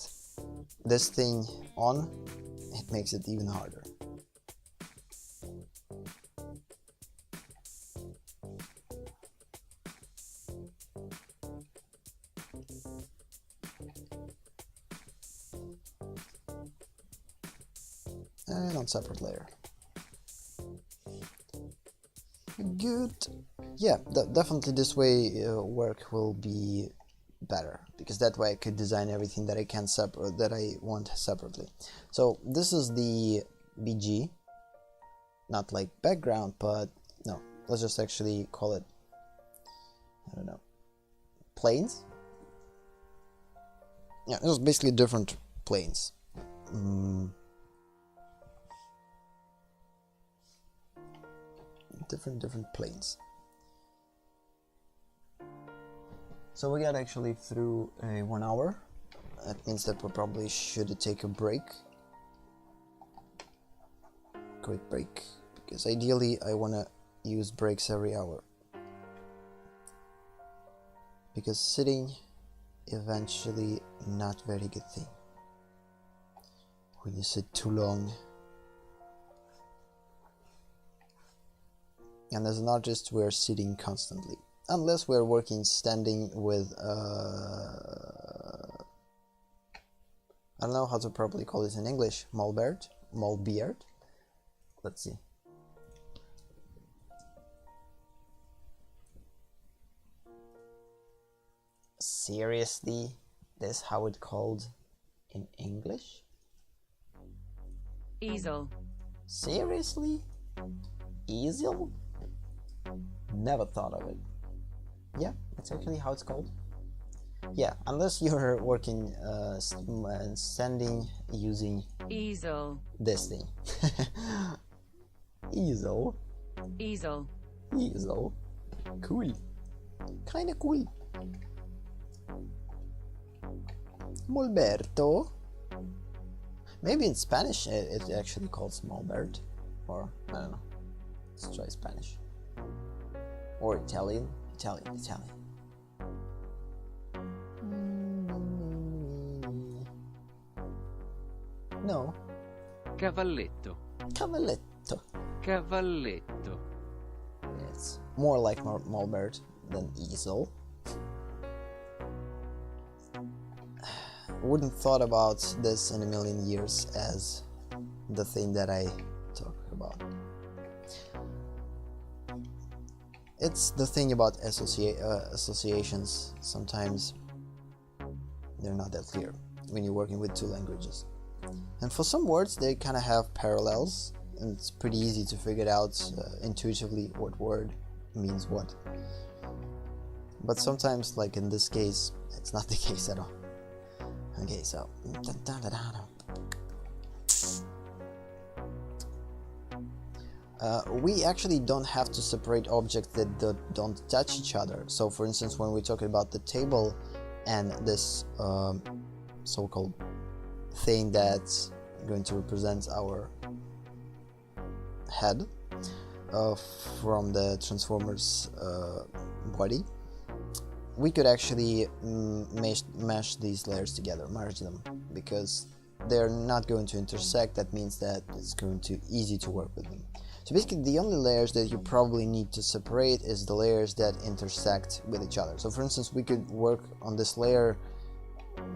this thing on, it makes it even harder. and on separate layer. Good. Yeah, definitely this way work will be better, because that way I could design everything that I want separately. So this is the BG, not like background, but no, let's just actually call it, I don't know, planes. Yeah, it's basically different planes. Different planes. So we got actually through 1 hour. That means that we probably should take a break. Quick break, because ideally I want to use breaks every hour. Because sitting, eventually not very good thing. When you sit too long. And as an artist, we're sitting constantly. Unless we're working standing with, I don't know how to properly call it in English, Molbeard. Let's see. Seriously? That's how it's called in English? Easel. Seriously? Easel? Never thought of it. Yeah, that's actually how it's called. Yeah, unless you're working standing using Easel. this thing. Easel. Easel. Easel. Cool. Kinda cool. Molberto. Maybe in Spanish it actually calls Molbert. Or, I don't know. Let's try Spanish. Or Italian. Italian. No. Cavalletto. Cavalletto. Cavalletto. It's more like Molbert than easel. Wouldn't thought about this in a million years as the thing that I talk about. It's the thing about associations. Sometimes they're not that clear when you're working with two languages. And for some words, they kind of have parallels, and it's pretty easy to figure it out intuitively what word means what. But sometimes, like in this case, it's not the case at all. Okay, so we actually don't have to separate objects that don't touch each other. So for instance, when we're talking about the table and this so-called thing that's going to represent our head from the Transformers body, we could actually mesh these layers together, merge them, because they're not going to intersect. That means that it's going to be easy to work with them. So basically the only layers that you probably need to separate is the layers that intersect with each other. So for instance, we could work on this layer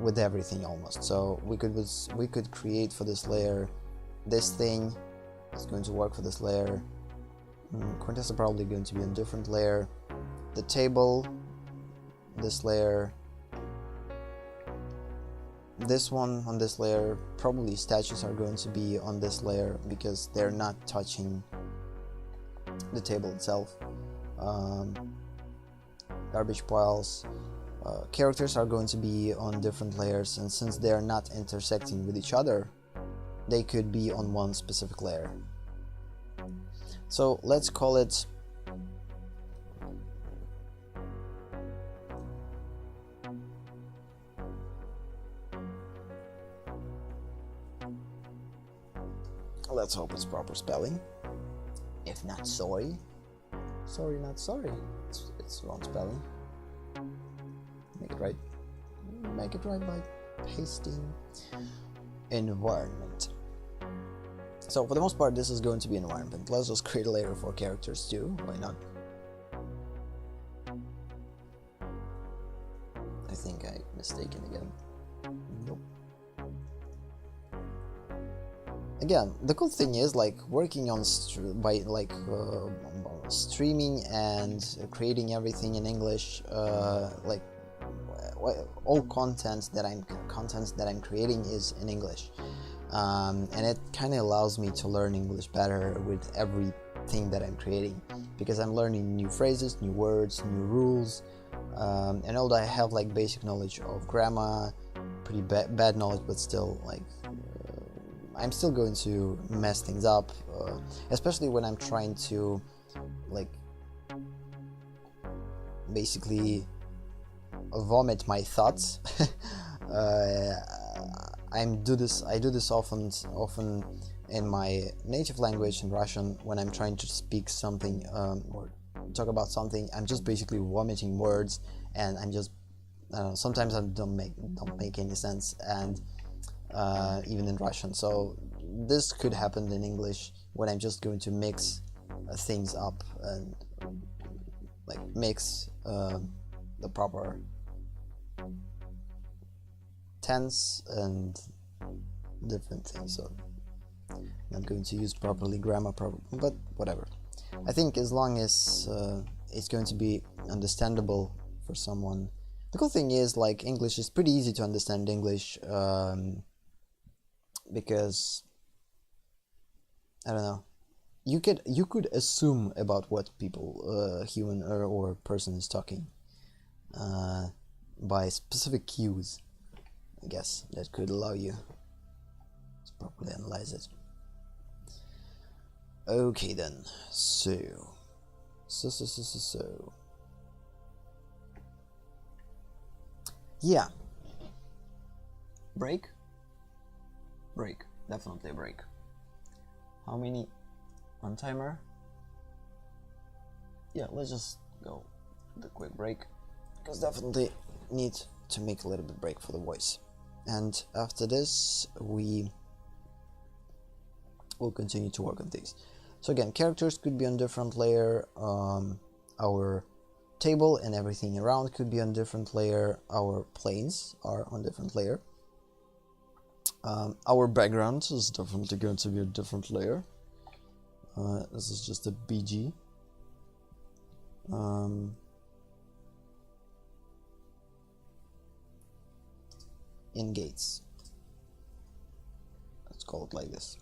with everything almost. So we could create for this layer this thing. It's going to work for this layer. Quintessa probably going to be on a different layer. The table, this layer, this one on this layer. Probably statues are going to be on this layer because they're not touching the table itself. Garbage piles, characters are going to be on different layers, and since they are not intersecting with each other, they could be on one specific layer. So let's call it let's hope it's proper spelling. If not, sorry. Sorry, not sorry. It's wrong spelling. Make it right. Make it right by pasting environment. So for the most part, this is going to be environment. Let's just create a layer for characters too. Why not? I think I mistaken again. Nope. again, the cool thing is like working on streaming and creating everything in English. All content that I'm creating is in English, and it kind of allows me to learn English better with everything that I'm creating, because I'm learning new phrases, new words, new rules, and although I have like basic knowledge of grammar, pretty bad knowledge, but still like I'm still going to mess things up, especially when I'm trying to like basically vomit my thoughts. I do this often in my native language in Russian. When I'm trying to speak something or talk about something, I'm just basically vomiting words, and I'm just sometimes I don't make any sense, and even in Russian. So this could happen in English when I'm just going to mix things up and like mix the proper tense and different things. So I'm not going to use properly grammar, but whatever. I think as long as it's going to be understandable for someone. The cool thing is like English is pretty easy to understand English, because I don't know, you could assume about what people human or person is talking by specific cues, I guess, that could allow you to properly analyze it. Okay then, so yeah, break, definitely a break. How many on timer? Yeah, let's just go with a quick break, because definitely need to make a little bit break for the voice, and after this we will continue to work on things. So again, characters could be on different layer, our table and everything around could be on different layer, our planes are on different layer, our background is definitely going to be a different layer. This is just a BG. In gates, let's call it like this.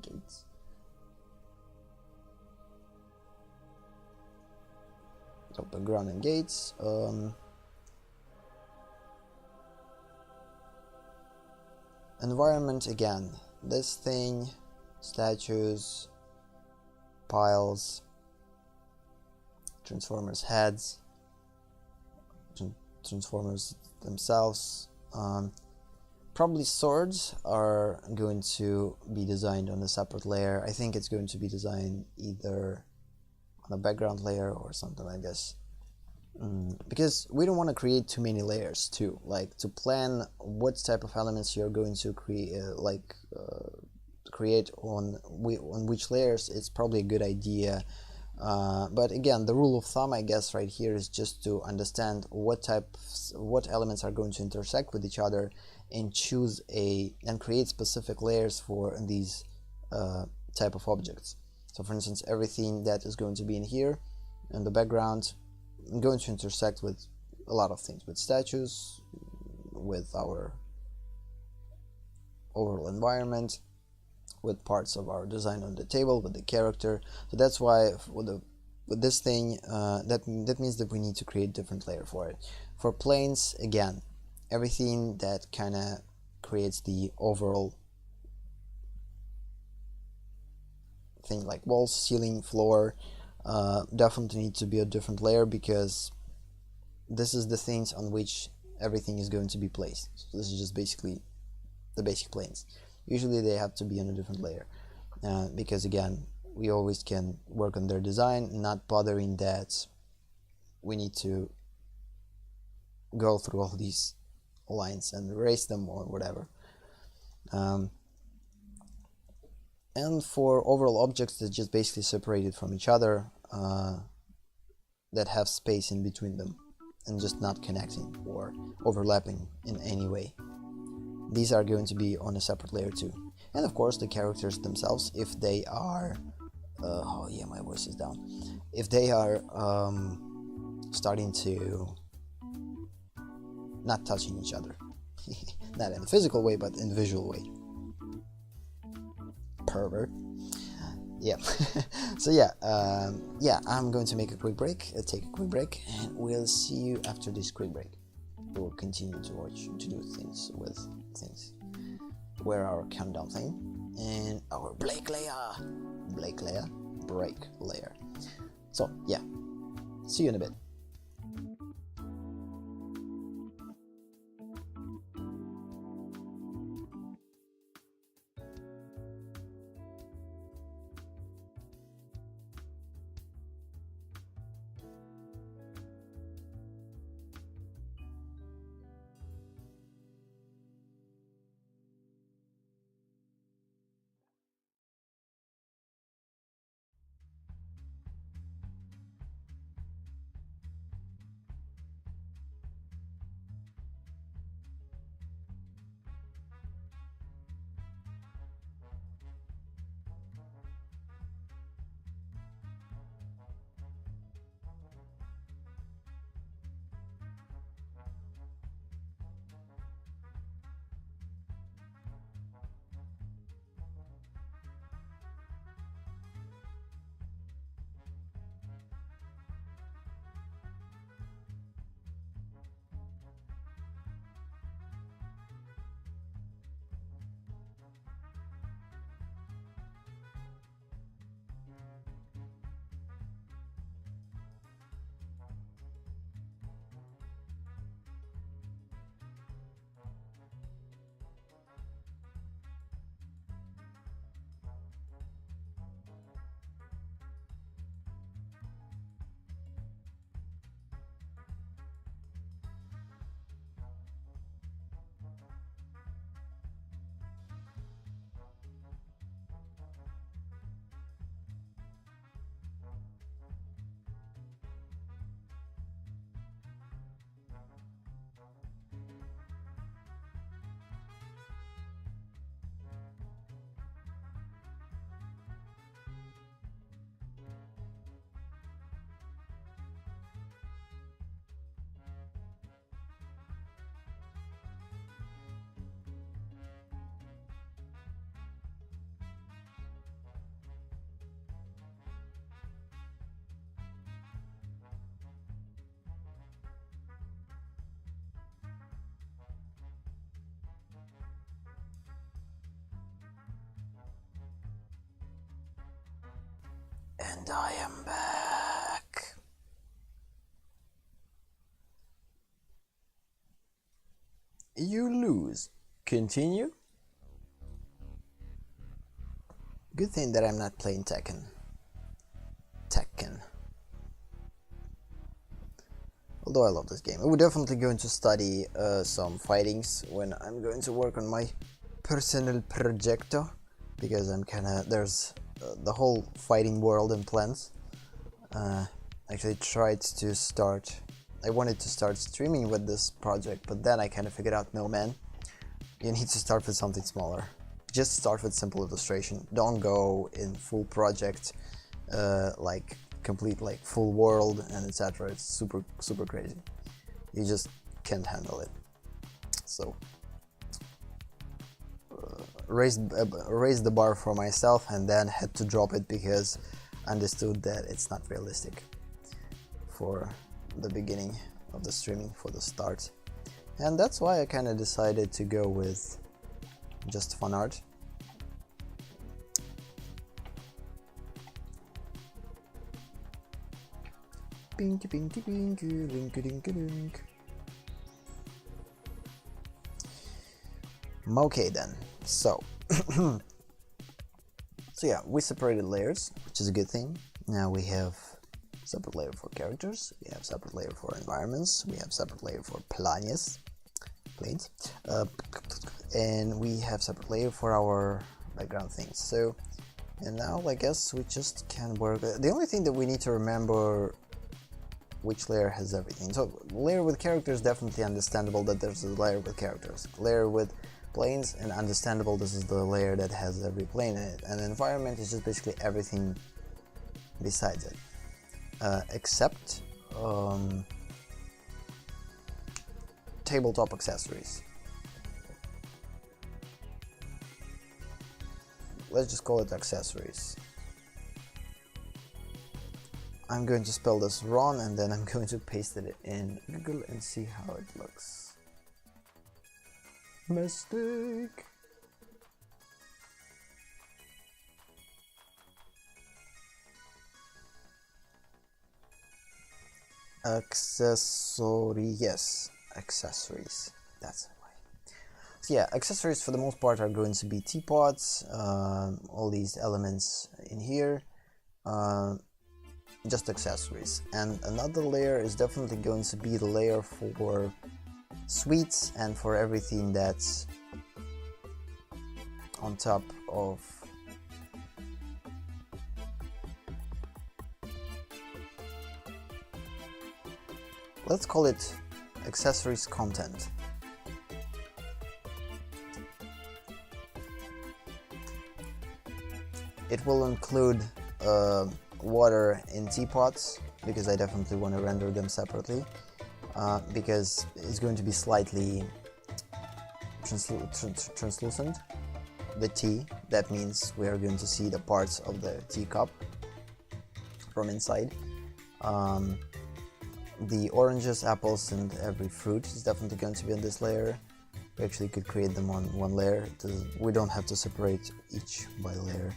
Gates. So background and gates. Environment, again, this thing, statues, piles, transformers heads, transformers themselves. Probably swords are going to be designed on a separate layer. I think it's going to be designed either on a background layer or something like this, because we don't want to create too many layers too. Like, to plan what type of elements you're going to create on which layers, it's probably a good idea. But again, the rule of thumb, I guess, right here is just to understand what elements are going to intersect with each other, and choose and create specific layers for these type of objects. So for instance, everything that is going to be in here in the background going to intersect with a lot of things, with statues, with our overall environment, with parts of our design on the table, with the character. So that's why with this thing, that means that we need to create different layer for it. For planes, again, everything that kind of creates the overall thing, like walls, ceiling, floor, definitely need to be a different layer, because this is the things on which everything is going to be placed. So this is just basically the basic planes. Usually they have to be on a different layer, because again, we always can work on their design, not bothering that we need to go through all these lines and erase them or whatever. And for overall objects that just basically separated from each other, that have space in between them. and just not connecting or overlapping in any way. These are going to be on a separate layer too. And of course the characters themselves, if they are oh yeah, my voice is down, if they are starting to not touching each other not in a physical way but in a visual way. Pervert. Yeah. So yeah, I'm going to make a quick break, take a quick break, and we'll see you after this quick break. We'll continue to do things with things. Wear our countdown thing and our break layer. So yeah, see you in a bit. And I am back. You lose. Continue. Good thing that I'm not playing Tekken. Although I love this game. We're definitely going to study some fightings when I'm going to work on my personal projecto, because I'm kinda, there's the whole fighting world in plans. Actually tried to start, I wanted to start streaming with this project, but then I kind of figured out, no man, you need to start with something smaller. Just start with simple illustration. Don't go in full project, like complete like full world and etc. It's super crazy. You just can't handle it. So raised the bar for myself and then had to drop it because I understood that it's not realistic for the beginning of the streaming, for the start. And that's why I kind of decided to go with just Fanart. Pinky pinky pinky linky dinky dink. Okay then, so yeah, we separated layers, which is a good thing. Now we have separate layer for characters, we have separate layer for environments, we have separate layer for planes, and we have separate layer for our background things. So, and now I guess we just can work. The only thing that we need to remember which layer has everything. So layer with characters, definitely understandable that there's a layer with characters. Layer with planes, and understandable this is the layer that has every plane in it. And environment is just basically everything besides it, except tabletop accessories. Let's just call it accessories. I'm going to spell this wrong, and then I'm going to paste it in Google and see how it looks. Mistake. Accessory, yes, accessories. That's why. So yeah, accessories for the most part are going to be teapots, all these elements in here. Just accessories. And another layer is definitely going to be the layer for sweets and for everything that's on top of let's call it accessories content. It will include water in teapots, because I definitely want to render them separately, because it's going to be slightly translucent, the tea. That means we are going to see the parts of the teacup from inside. The oranges, apples, and every fruit is definitely going to be on this layer. We actually could create them on one layer. We don't have to separate each by layer.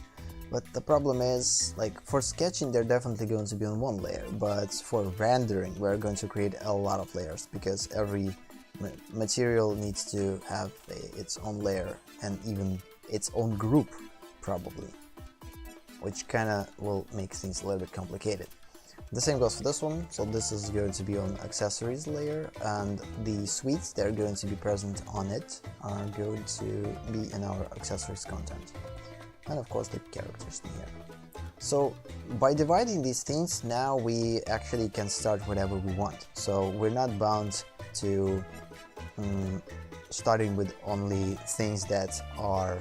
But the problem is, like, for sketching they're definitely going to be on one layer, but for rendering we're going to create a lot of layers, because every material needs to have its own layer and even its own group, probably, which kinda will make things a little bit complicated. The same goes for this one, so this is going to be on accessories layer, and the sweets that are going to be present on it are going to be in our accessories content. And of course the characters in here. So by dividing these things, now we actually can start whatever we want. So we're not bound to starting with only things that are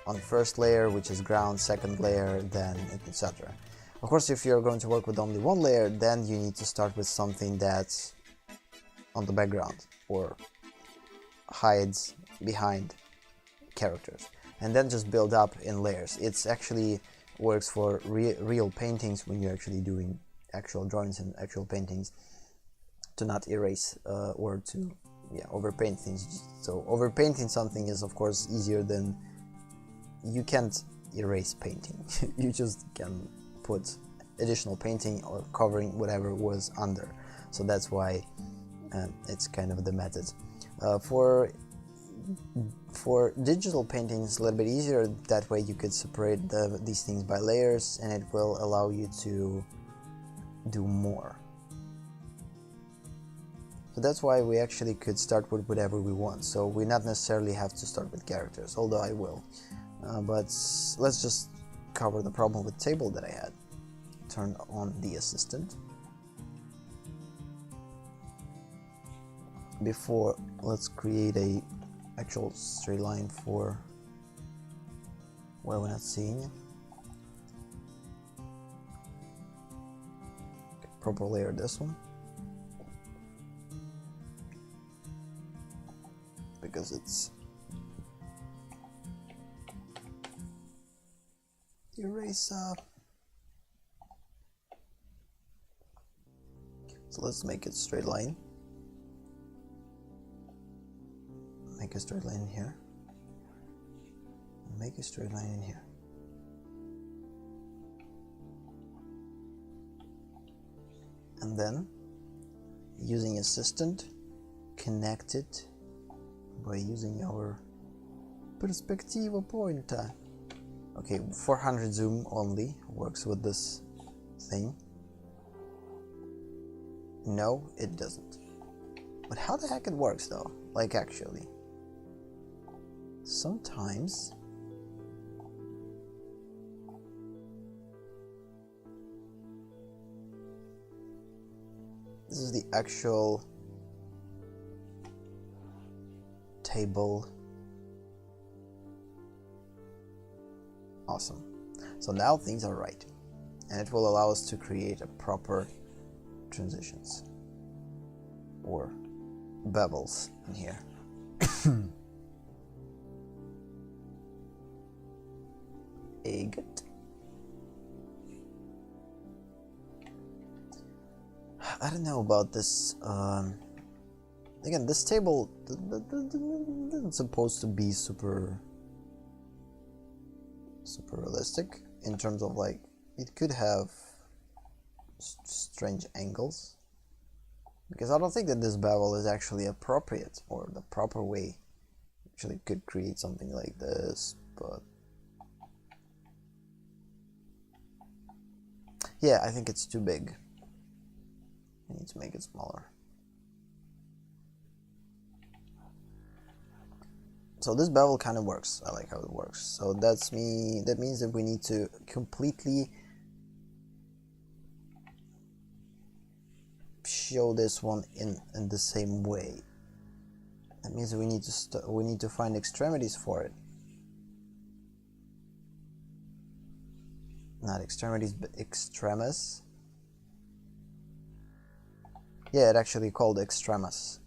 on first layer, which is ground, second layer, then etc. Of course, if you're going to work with only one layer, then you need to start with something that's on the background or hides behind characters, and then just build up in layers. It's actually works for real paintings, when you're actually doing actual drawings and actual paintings, to not erase or to overpaint things. So overpainting something is of course easier than, you can't erase painting. You just can put additional painting or covering whatever was under. So that's why it's kind of the method. For digital painting, it's a little bit easier. That way you could separate these things by layers, and it will allow you to do more. So that's why we actually could start with whatever we want. So we not necessarily have to start with characters, although I will. But let's just cover the problem with table that I had. Turn on the assistant. Before, let's create a actual straight line for where we're not seeing it. Okay, proper layer this one, because it's erase up. So let's make it straight line. Make a straight line in here. Make a straight line in here. And then, using assistant, connect it by using our perspectiva pointer. Okay, 400 zoom only works with this thing. No, it doesn't. But how the heck it works though? Like actually. Sometimes This is the actual table. Awesome. So now things are right, and it will allow us to create a proper transitions or bevels in here. Good. I don't know about this. Again, this table isn't supposed to be super realistic in terms of, like, it could have strange angles, because I don't think that this bevel is actually appropriate or the proper way. Actually could create something like this, but yeah, I think it's too big. I need to make it smaller. So this bevel kind of works. I like how it works. So that means that we need to completely show this one in the same way. That means that we need to find extremities for it. Not extremities, but extremis. Yeah, it actually called extremis.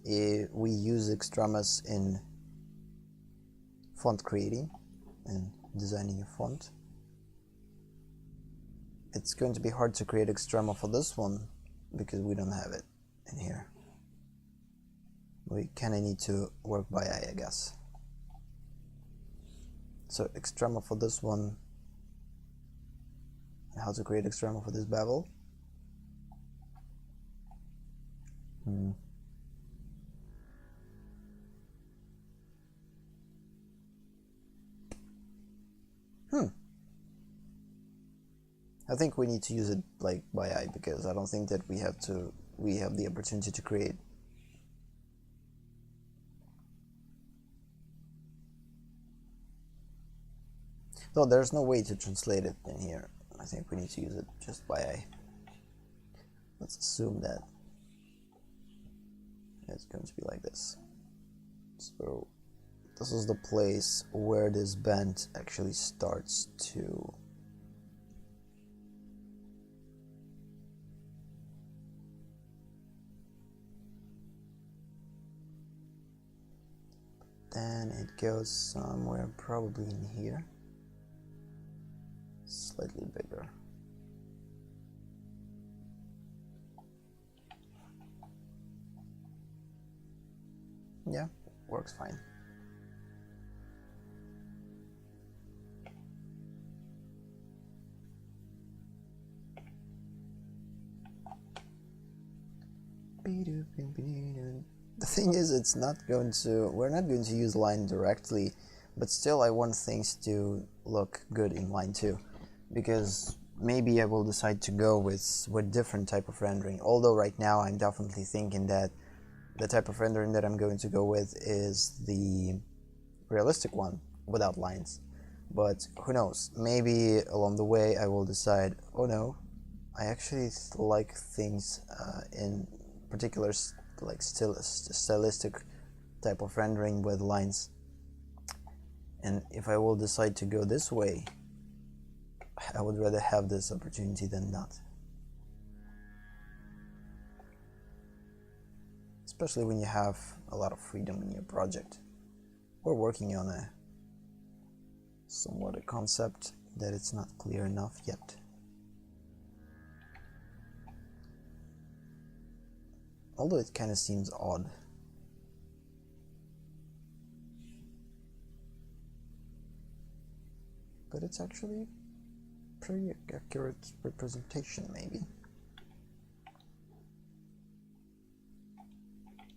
We use extremis in font creating and designing a font. It's going to be hard to create extrema for this one because we don't have it in here. We kind of need to work by eye, I guess. So extrema for this one. How to create extrema for this bevel? I think we need to use it like by eye, because I don't think that we have the opportunity to create. Though there's no way to translate it in here. I think we need to use it just by eye. Let's assume that it's going to be like this. So this is the place where this bend actually starts to then it goes somewhere probably in here, slightly bigger. Yeah, works fine. The thing is, we're not going to use line directly, but still I want things to look good in line too, because maybe I will decide to go with different type of rendering. Although right now I'm definitely thinking that the type of rendering that I'm going to go with is the realistic one without lines. But who knows, maybe along the way I will decide, oh no, I actually like things in particular, like stylistic type of rendering with lines, and if I will decide to go this way, I would rather have this opportunity than not, especially when you have a lot of freedom in your project. We're working on a somewhat a concept that it's not clear enough yet. Although it kind of seems odd. But it's actually pretty accurate representation, maybe.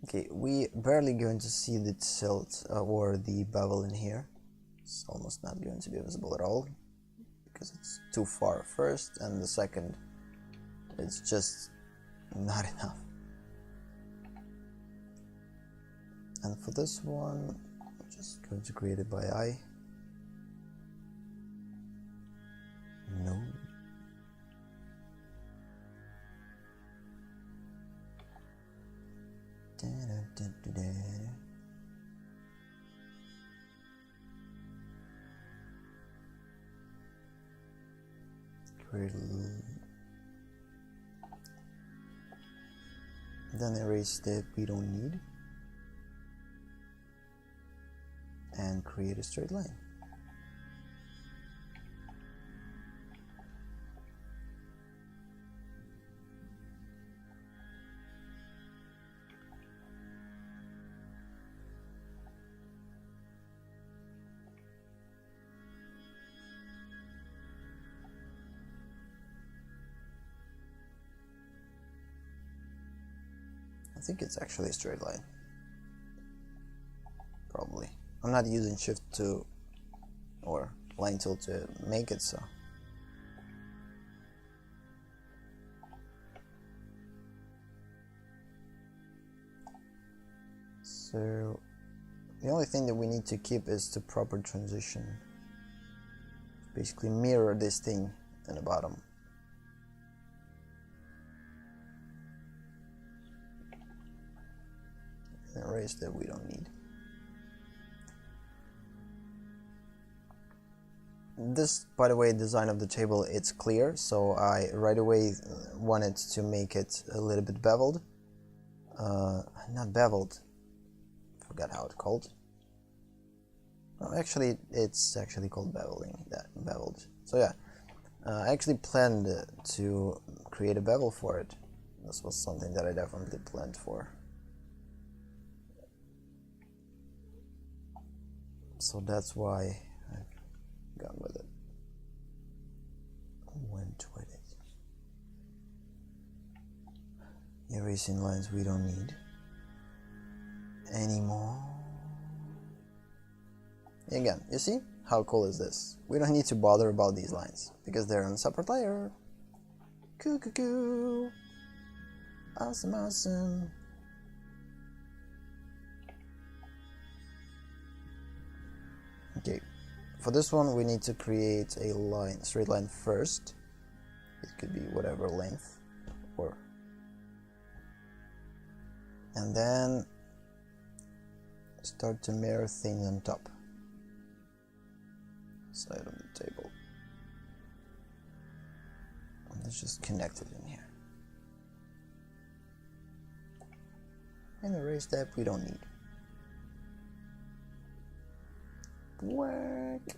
Okay, we barely going to see the tilt or the bevel in here. It's almost not going to be visible at all because it's too far first, and the second, it's just not enough. And for this one, I'm just going to create it by eye. No. Then erase that we don't need and create a straight line. I think it's actually a straight line. Probably. I'm not using Shift 2 or line tool to make it so. So the only thing that we need to keep is the proper transition. Basically mirror this thing in the bottom. Erase that we don't need. This, by the way, design of the table, it's clear, so I right away wanted to make it a little bit beveled. Not beveled, forgot how it's called. Well, actually, it's actually called beveling, beveled. So yeah, I actually planned to create a bevel for it. This was something that I definitely planned for. So that's why I've gone with it. Went with it. Erasing lines we don't need anymore. Again, you see? How cool is this? We don't need to bother about these lines because they're on a separate layer. Coo. Awesome, awesome. Okay, for this one we need to create a line, straight line first. It could be whatever length, and then start to mirror things on top, side of the table. And let's just connect it in here, and erase that we don't need. Work.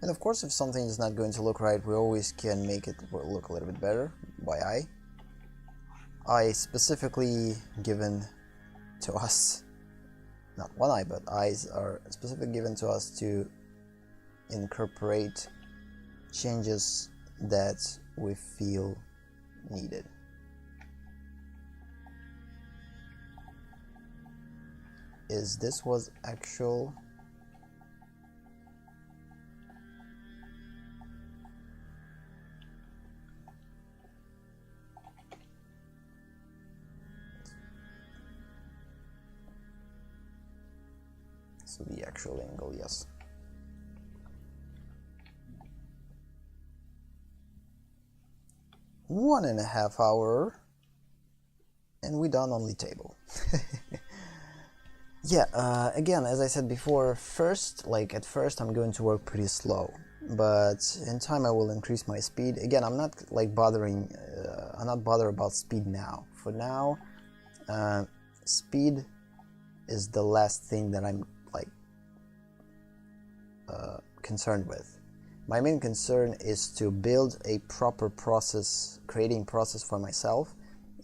And of course, if something is not going to look right, we always can make it look a little bit better by eye. Eye specifically given to us, not one eye, but eyes are specifically given to us to incorporate changes that we feel needed. Is this was actual? So the actual angle, yes. One and a half hour, and we done only table. Yeah, again, as I said before, at first I'm going to work pretty slow, but in time I will increase my speed. Again, I'm not bothered about speed now. For now, speed is the last thing that I'm concerned with. My main concern is to build a proper process, creating process for myself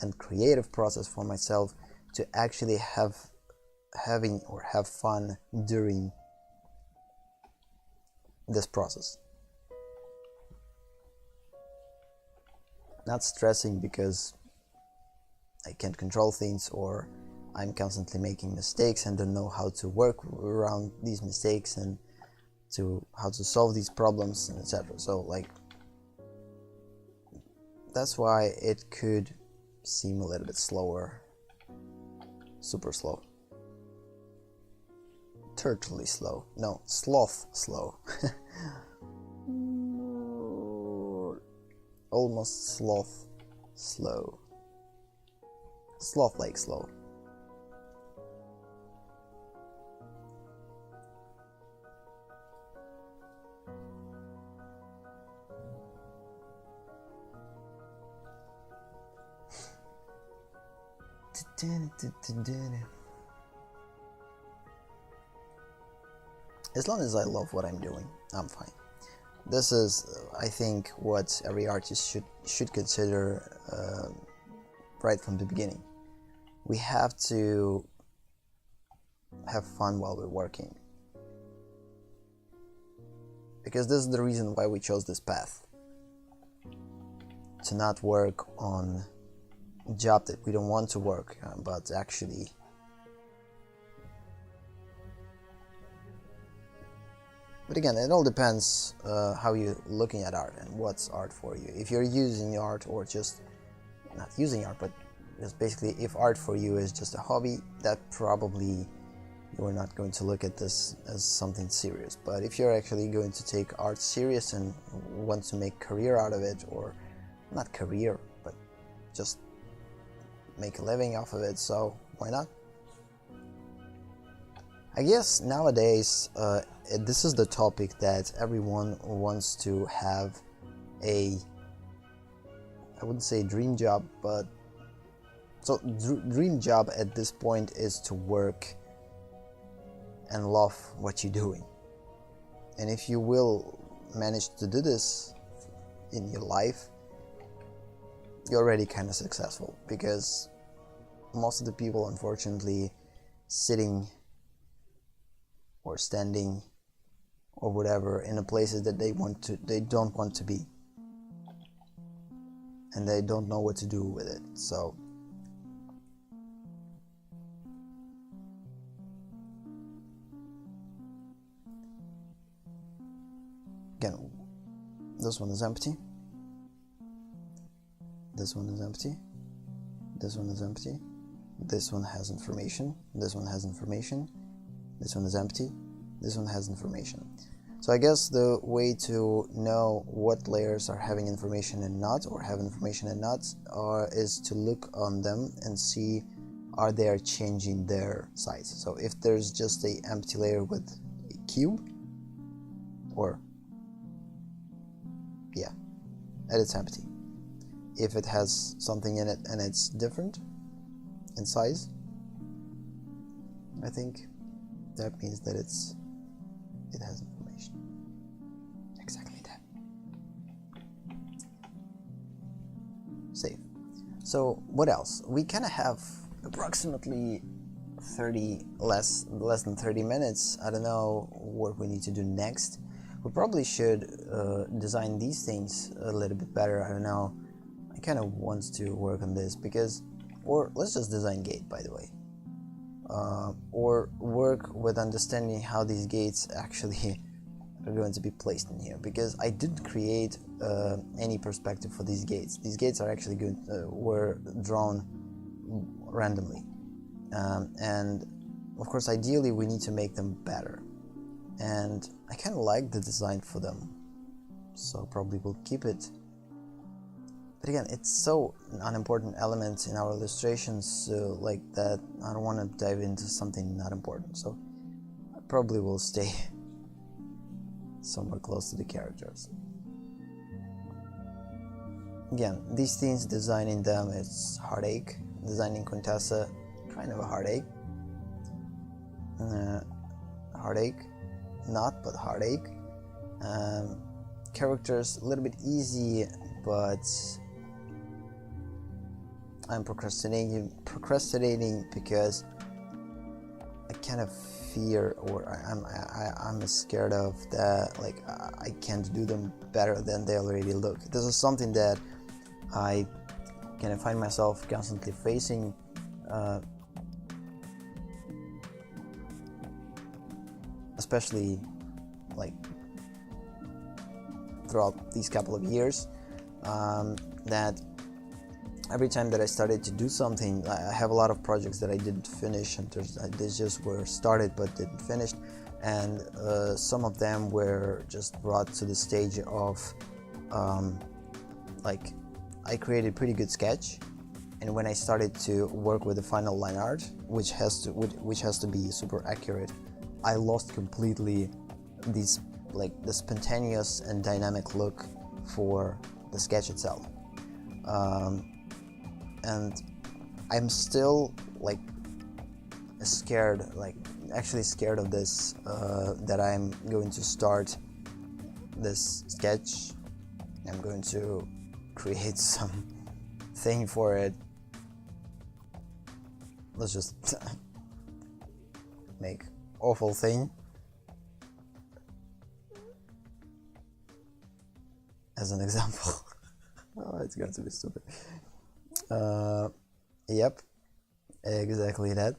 and creative process for myself to actually have fun during this process. Not stressing because I can't control things or I'm constantly making mistakes and don't know how to work around these mistakes and to how to solve these problems and etc. So like that's why it could seem a little bit slower, super slow, turtly slow, no, sloth slow. Almost sloth slow, sloth like slow. As long as I love what I'm doing, I'm fine. This is, I think, what every artist should consider right from the beginning. We have to have fun while we're working, because this is the reason why we chose this path. To not work on a job that we don't want to work on, but actually but again, it all depends how you're looking at art and what's art for you. If you're using art, or just not using art, but just basically if art for you is just a hobby, that probably you're not going to look at this as something serious. But if you're actually going to take art serious and want to make career out of it, or not career, but just make a living off of it, so why not? I guess nowadays this is the topic that everyone wants to have a, I wouldn't say dream job, but so dream job at this point is to work and love what you're doing. And if you will manage to do this in your life, you're already kind of successful, because most of the people, unfortunately, sitting or standing or whatever in the places that they don't want to be, and they don't know what to do with it. So again, this one is empty, this one is empty, this one is empty, this one has information, this one has information, this one is empty, this one has information. So I guess the way to know what layers are having information and not, or have information and not, is to look on them and see are they changing their size. So if there's just a empty layer with a cube, or yeah, and it's empty. If it has something in it and it's different in size, I think that means that it has information. Exactly that. Save. So what else? We kind of have approximately 30 less than 30 minutes. I don't know what we need to do next. We probably should design these things a little bit better. I don't know. I kind of want to work on this, because, or let's just design gate, by the way. Or work with understanding how these gates actually are going to be placed in here, because I didn't create any perspective for these gates. These gates are actually were drawn randomly, and of course ideally we need to make them better, and I kind of like the design for them, so probably we'll keep it. But again, it's so an unimportant element in our illustrations, like that I don't want to dive into something not important, so I probably will stay somewhere close to the characters. Again, these things, designing them, it's heartache. Designing Contessa, kind of a heartache. Heartache, not, but heartache. Characters, a little bit easy, but I'm procrastinating because I kind of fear, or I'm scared of that, like I can't do them better than they already look. This is something that I kind of find myself constantly facing, especially like throughout these couple of years, that every time that I started to do something, I have a lot of projects that I didn't finish, and they just were started but didn't finish, and some of them were just brought to the stage of like I created a pretty good sketch, and when I started to work with the final line art, which has to be super accurate, I lost completely these the spontaneous and dynamic look for the sketch itself. And I'm still actually scared of this, that I'm going to start this sketch. I'm going to create some thing for it. Let's just make awful thing as an example. Oh, it's going to be stupid. Yep, exactly that.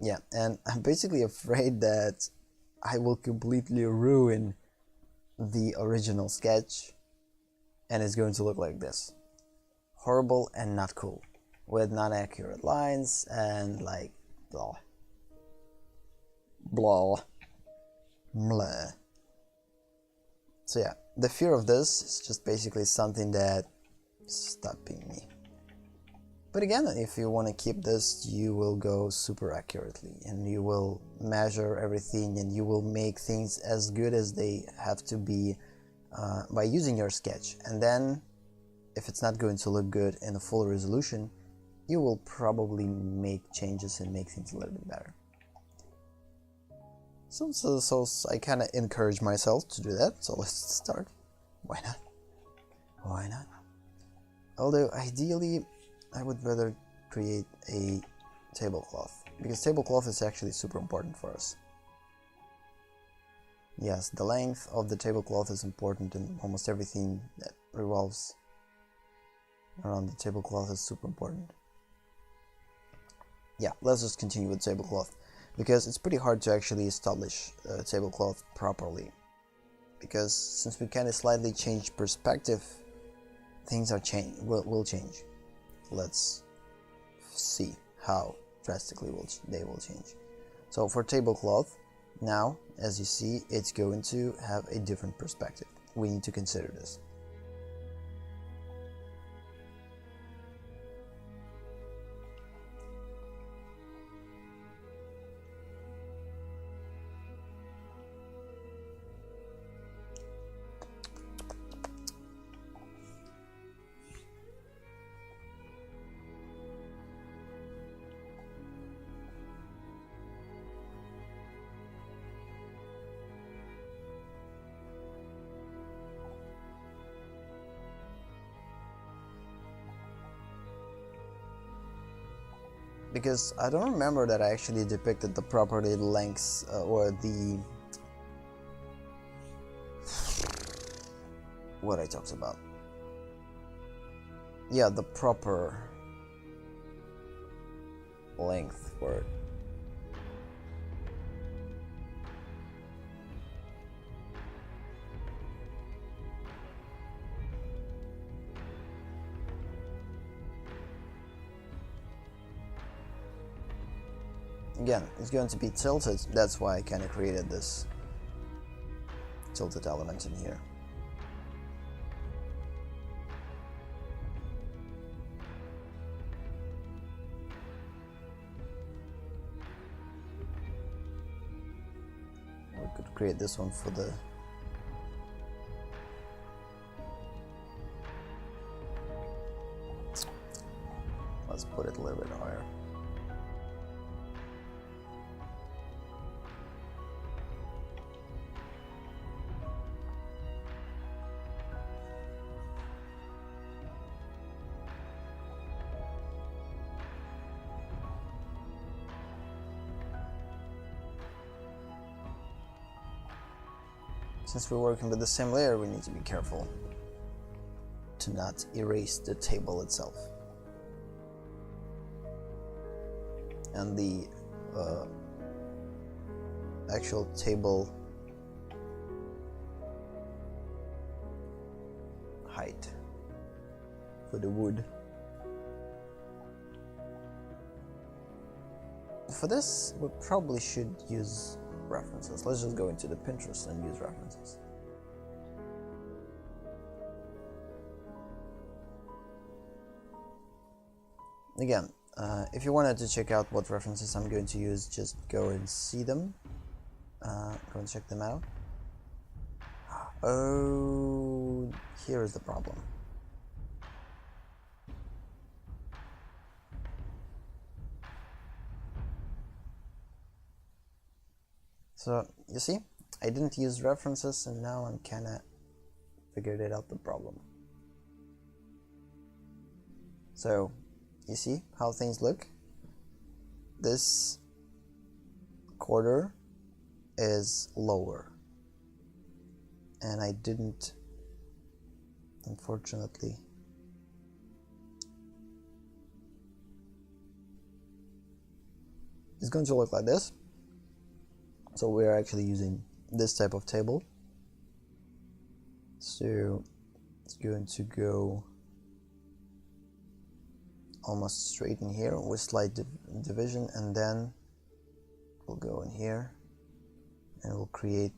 Yeah, and I'm basically afraid that I will completely ruin the original sketch, and it's going to look like this. Horrible and not cool, with non-accurate lines and like blah blah blah. So yeah, the fear of this is just basically something that is stopping me. But again, if you want to keep this, you will go super accurately, and you will measure everything, and you will make things as good as they have to be by using your sketch. And then, if it's not going to look good in a full resolution, you will probably make changes and make things a little bit better. So I kind of encourage myself to do that. So let's start. Why not? Why not? Although ideally, I would rather create a tablecloth, because tablecloth is actually super important for us. Yes, the length of the tablecloth is important, and almost everything that revolves around the tablecloth is super important. Yeah, let's just continue with tablecloth, because it's pretty hard to actually establish a tablecloth properly, because since we kind of slightly change perspective, things will change. Let's see how drastically they will change. So for tablecloth, now as you see, it's going to have a different perspective. We need to consider this. Because I don't remember that I actually depicted the proper lengths or the what I talked about. Yeah, the proper length for it. Again, it's going to be tilted, that's why I kind of created this tilted element in here. We could create this one for the let's put it a little bit higher. Since we're working with the same layer, we need to be careful to not erase the table itself. and the actual table height for the wood. For this, we probably should use references. Let's just go into the Pinterest and use references. Again, if you wanted to check out what references I'm going to use, just go and see them. Go and check them out. Oh, here is the problem. So, you see, I didn't use references, and now I'm kinda figured it out the problem. So, you see how things look? This quarter is lower, and I didn't, unfortunately, it's going to look like this. So we're actually using this type of table. So it's going to go almost straight in here with slight division, and then we'll go in here and we'll create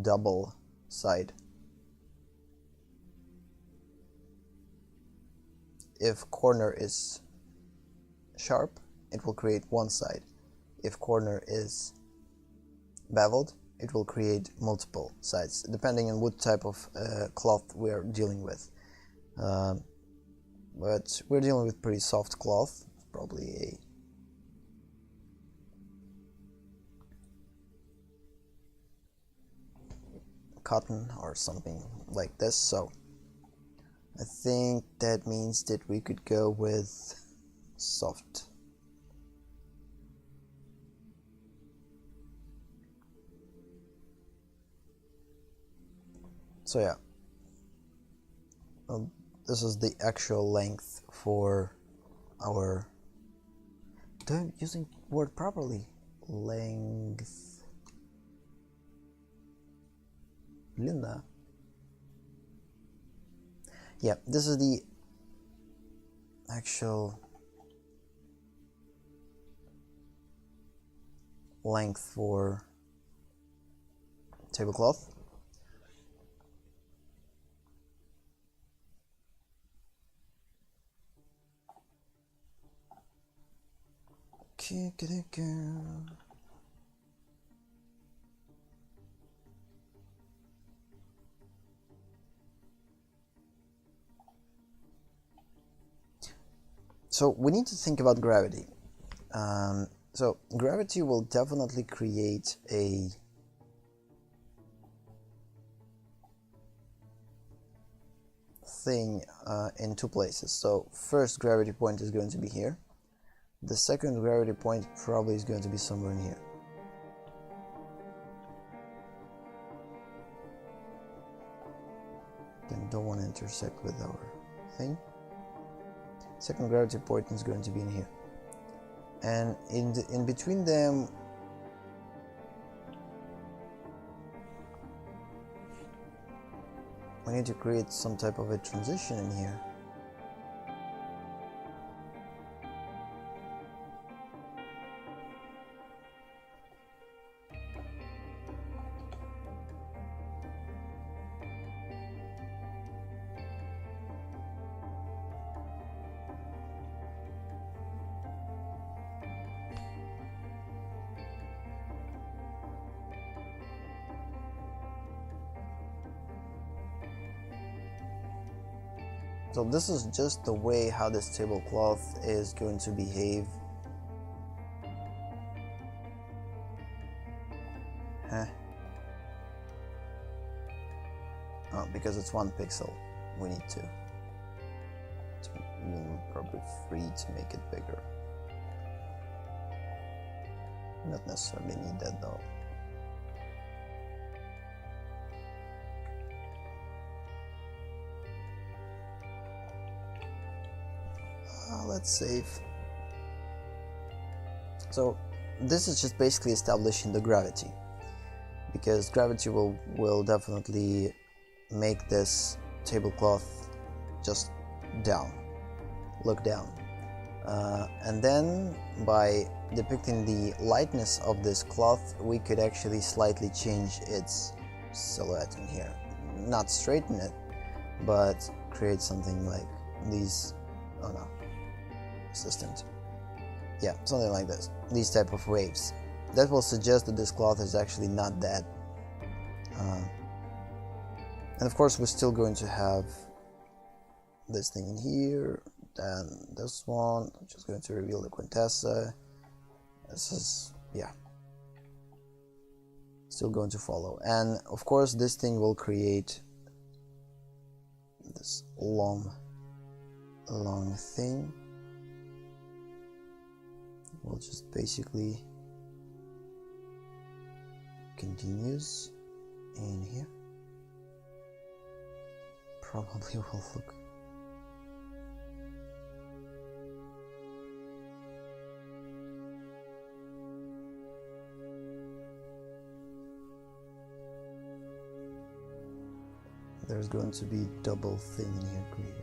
double side. If corner is sharp, it will create one side. If corner is beveled, it will create multiple sides, depending on what type of cloth we are dealing with. But we're dealing with pretty soft cloth, probably a cotton or something like this, so I think that means that we could go with soft. So yeah, this is the actual length for our, I'm using word properly, length, Linda. Yeah, this is the actual length for tablecloth. So we need to think about gravity. So gravity will definitely create a thing in two places. So first gravity point is going to be here. The second gravity point probably is going to be somewhere in here. Then don't want to intersect with our thing. Second gravity point is going to be in here. And in between them, we need to create some type of a transition in here. So this is just the way how this tablecloth is going to behave. Oh, because it's 1 pixel, we need to. We're probably free to make it bigger. Not necessarily need that though. Let's save. So this is just basically establishing the gravity, because gravity will definitely make this tablecloth just down, look down. And then by depicting the lightness of this cloth, we could actually slightly change its silhouette in here. Not straighten it, but create something like these. Oh no, assistant. Yeah, something like this. These type of waves. That will suggest that this cloth is actually not that. And of course, we're still going to have this thing in here. Then this one, I'm just going to reveal the Quintessa. This is, yeah, still going to follow. And of course, this thing will create this long thing. We'll just basically continues in here. Probably will look. There's going to be double thing in here created.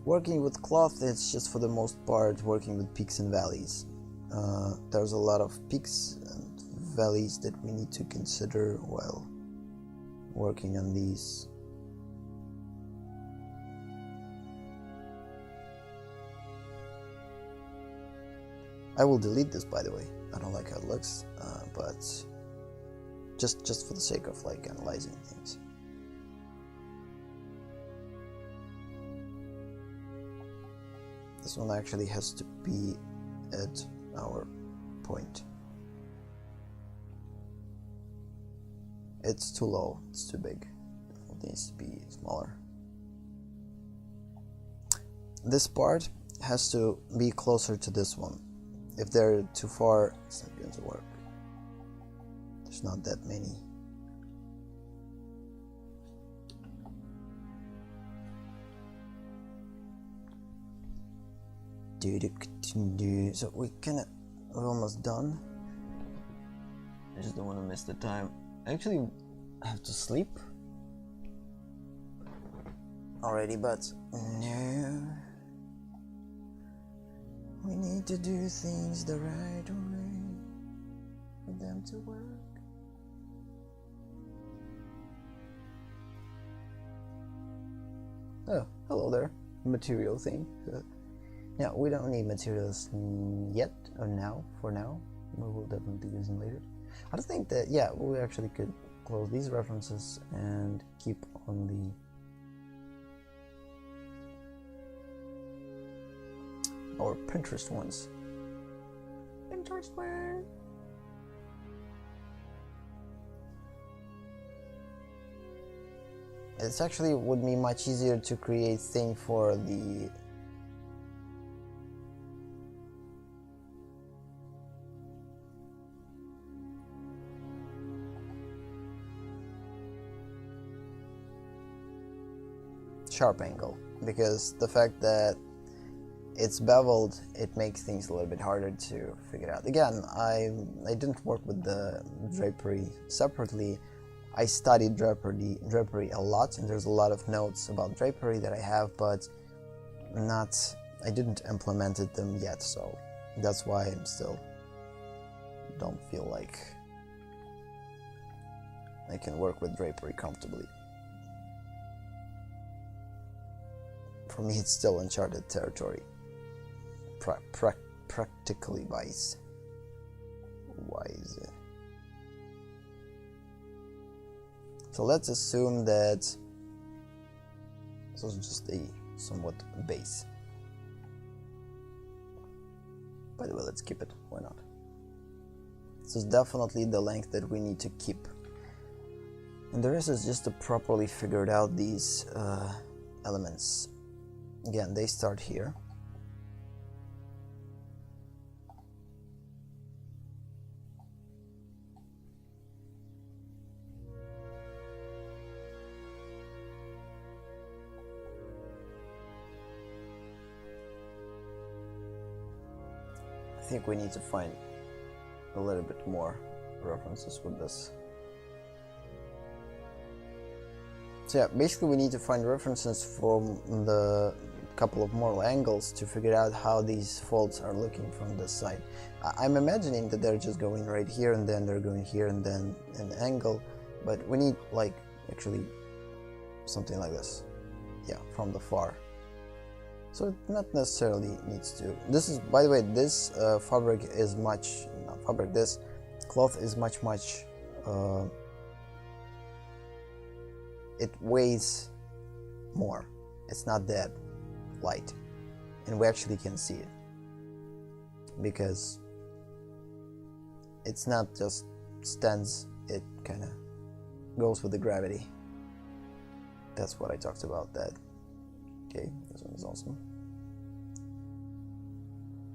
Working with cloth, it's just for the most part working with peaks and valleys. There's a lot of peaks and valleys that we need to consider while working on these. I will delete this, by the way. I don't like how it looks, but just for the sake of like analyzing things. This one actually has to be at our point. It's too low, it's too big. It needs to be smaller. This part has to be closer to this one. If they're too far, it's not going to work. There's not that many. So we're almost done. I just don't want to miss the time. I actually have to sleep already, but no. We need to do things the right way for them to work. Oh, hello there, material thing. Yeah, we don't need materials yet, or now, for now. We will definitely use them later. I don't think that, yeah, we actually could close these references and keep on our Pinterest ones. Pinterest one. It's actually would be much easier to create thing for the sharp angle, because the fact that it's beveled, it makes things a little bit harder to figure out. Again, I didn't work with the drapery separately. I studied drapery a lot, and there's a lot of notes about drapery that I have, but I didn't implement them yet, so that's why I'm still don't feel like I can work with drapery comfortably. For me, it's still uncharted territory. Practically wise. So let's assume that this is just a somewhat base. By the way, let's keep it. Why not? This is definitely the length that we need to keep. And the rest is just to properly figure out these elements. Again, they start here. think we need to find a little bit more references with this. So yeah, basically we need to find references from the couple of more angles to figure out how these folds are looking from this side. I'm imagining that they're just going right here and then they're going here and then an angle, but we need like actually something like this. Yeah, from the far. So it not necessarily needs to. This is, by the way, this fabric is much, not fabric, this cloth is much it weighs more. It's not that light, and we actually can see it because it's not just stands, it kind of goes with the gravity. That's what I talked about, that. Okay, this one is awesome.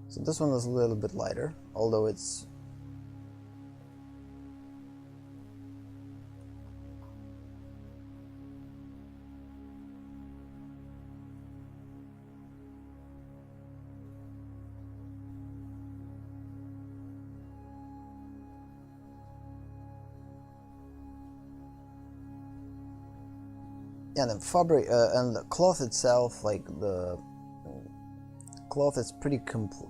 So this one is a little bit lighter, although it's yeah, the fabric and the cloth itself, like the cloth is pretty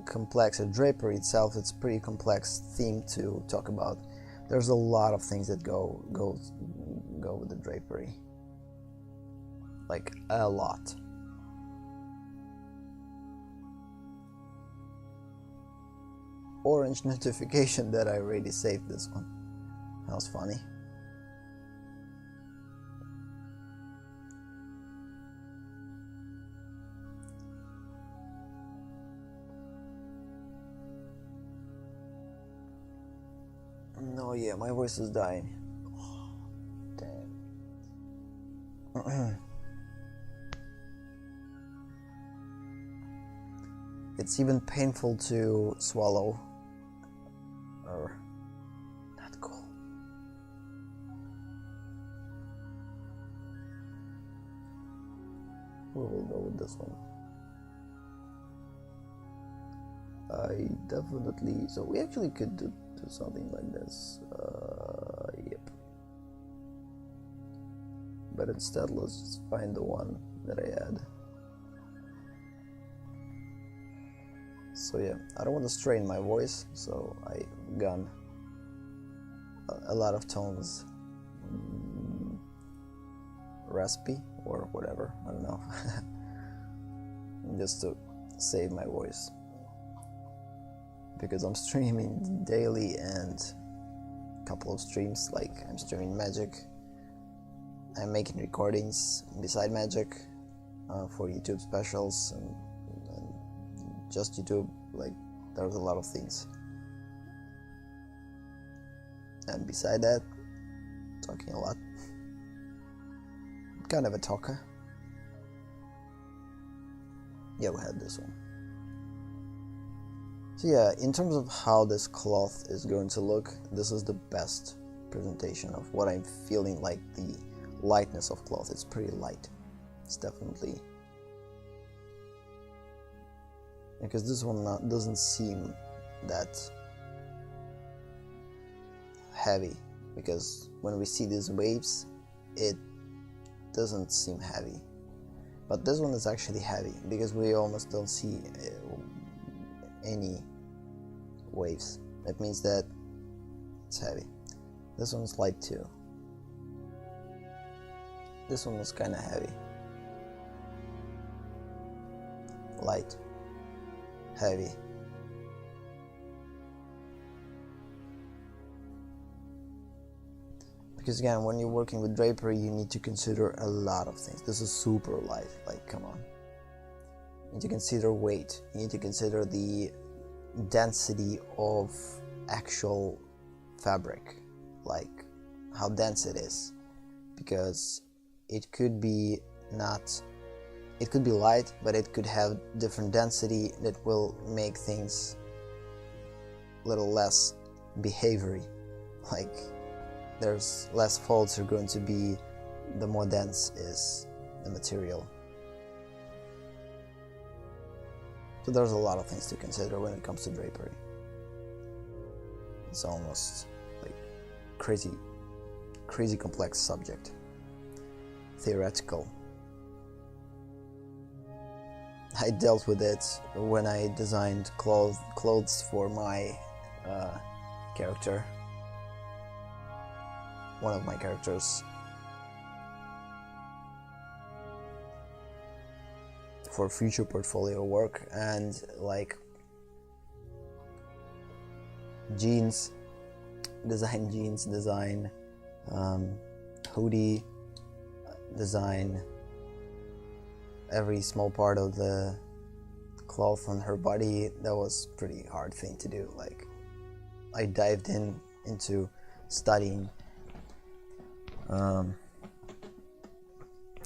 complex. The drapery itself, it's pretty complex theme to talk about. There's a lot of things that go with the drapery, like a lot. Orange notification that I already saved this one. That was funny. No, yeah, my voice is dying. Oh, damn. It's even painful to swallow. Or not cool. We will go with this one. I definitely. So we actually could do something like this. Yep. But instead, let's just find the one that I had. So yeah, I don't want to strain my voice, so I gone a lot of tones raspy or whatever, I don't know. Just to save my voice, because I'm streaming daily, and a couple of streams, like I'm streaming Magic, I'm making recordings beside Magic for YouTube specials, and just YouTube, like there's a lot of things. And beside that, talking a lot. Kind of a talker. Yeah, we had this one. So yeah, in terms of how this cloth is going to look, this is the best presentation of what I'm feeling, like the lightness of cloth. It's pretty light. It's definitely, because this one doesn't seem that heavy, because when we see these waves, it doesn't seem heavy. But this one is actually heavy, because we almost don't see any waves. That means that it's heavy. This one's light too. This one is kind of heavy. Light. Heavy. Because again, when you're working with drapery, you need to consider a lot of things. This is super light, like come on. You need to consider weight. You need to consider the density of actual fabric, like how dense it is, because it could be it could be light, but it could have different density that will make things a little less behaviory. Like there's less folds are going to be the more dense is the material. So there's a lot of things to consider when it comes to drapery. It's almost like crazy complex subject. Theoretical. I dealt with it when I designed clothes for my character. One of my characters. For future portfolio work, and like jeans, design hoodie, design every small part of the cloth on her body. That was a pretty hard thing to do. Like, I dived into studying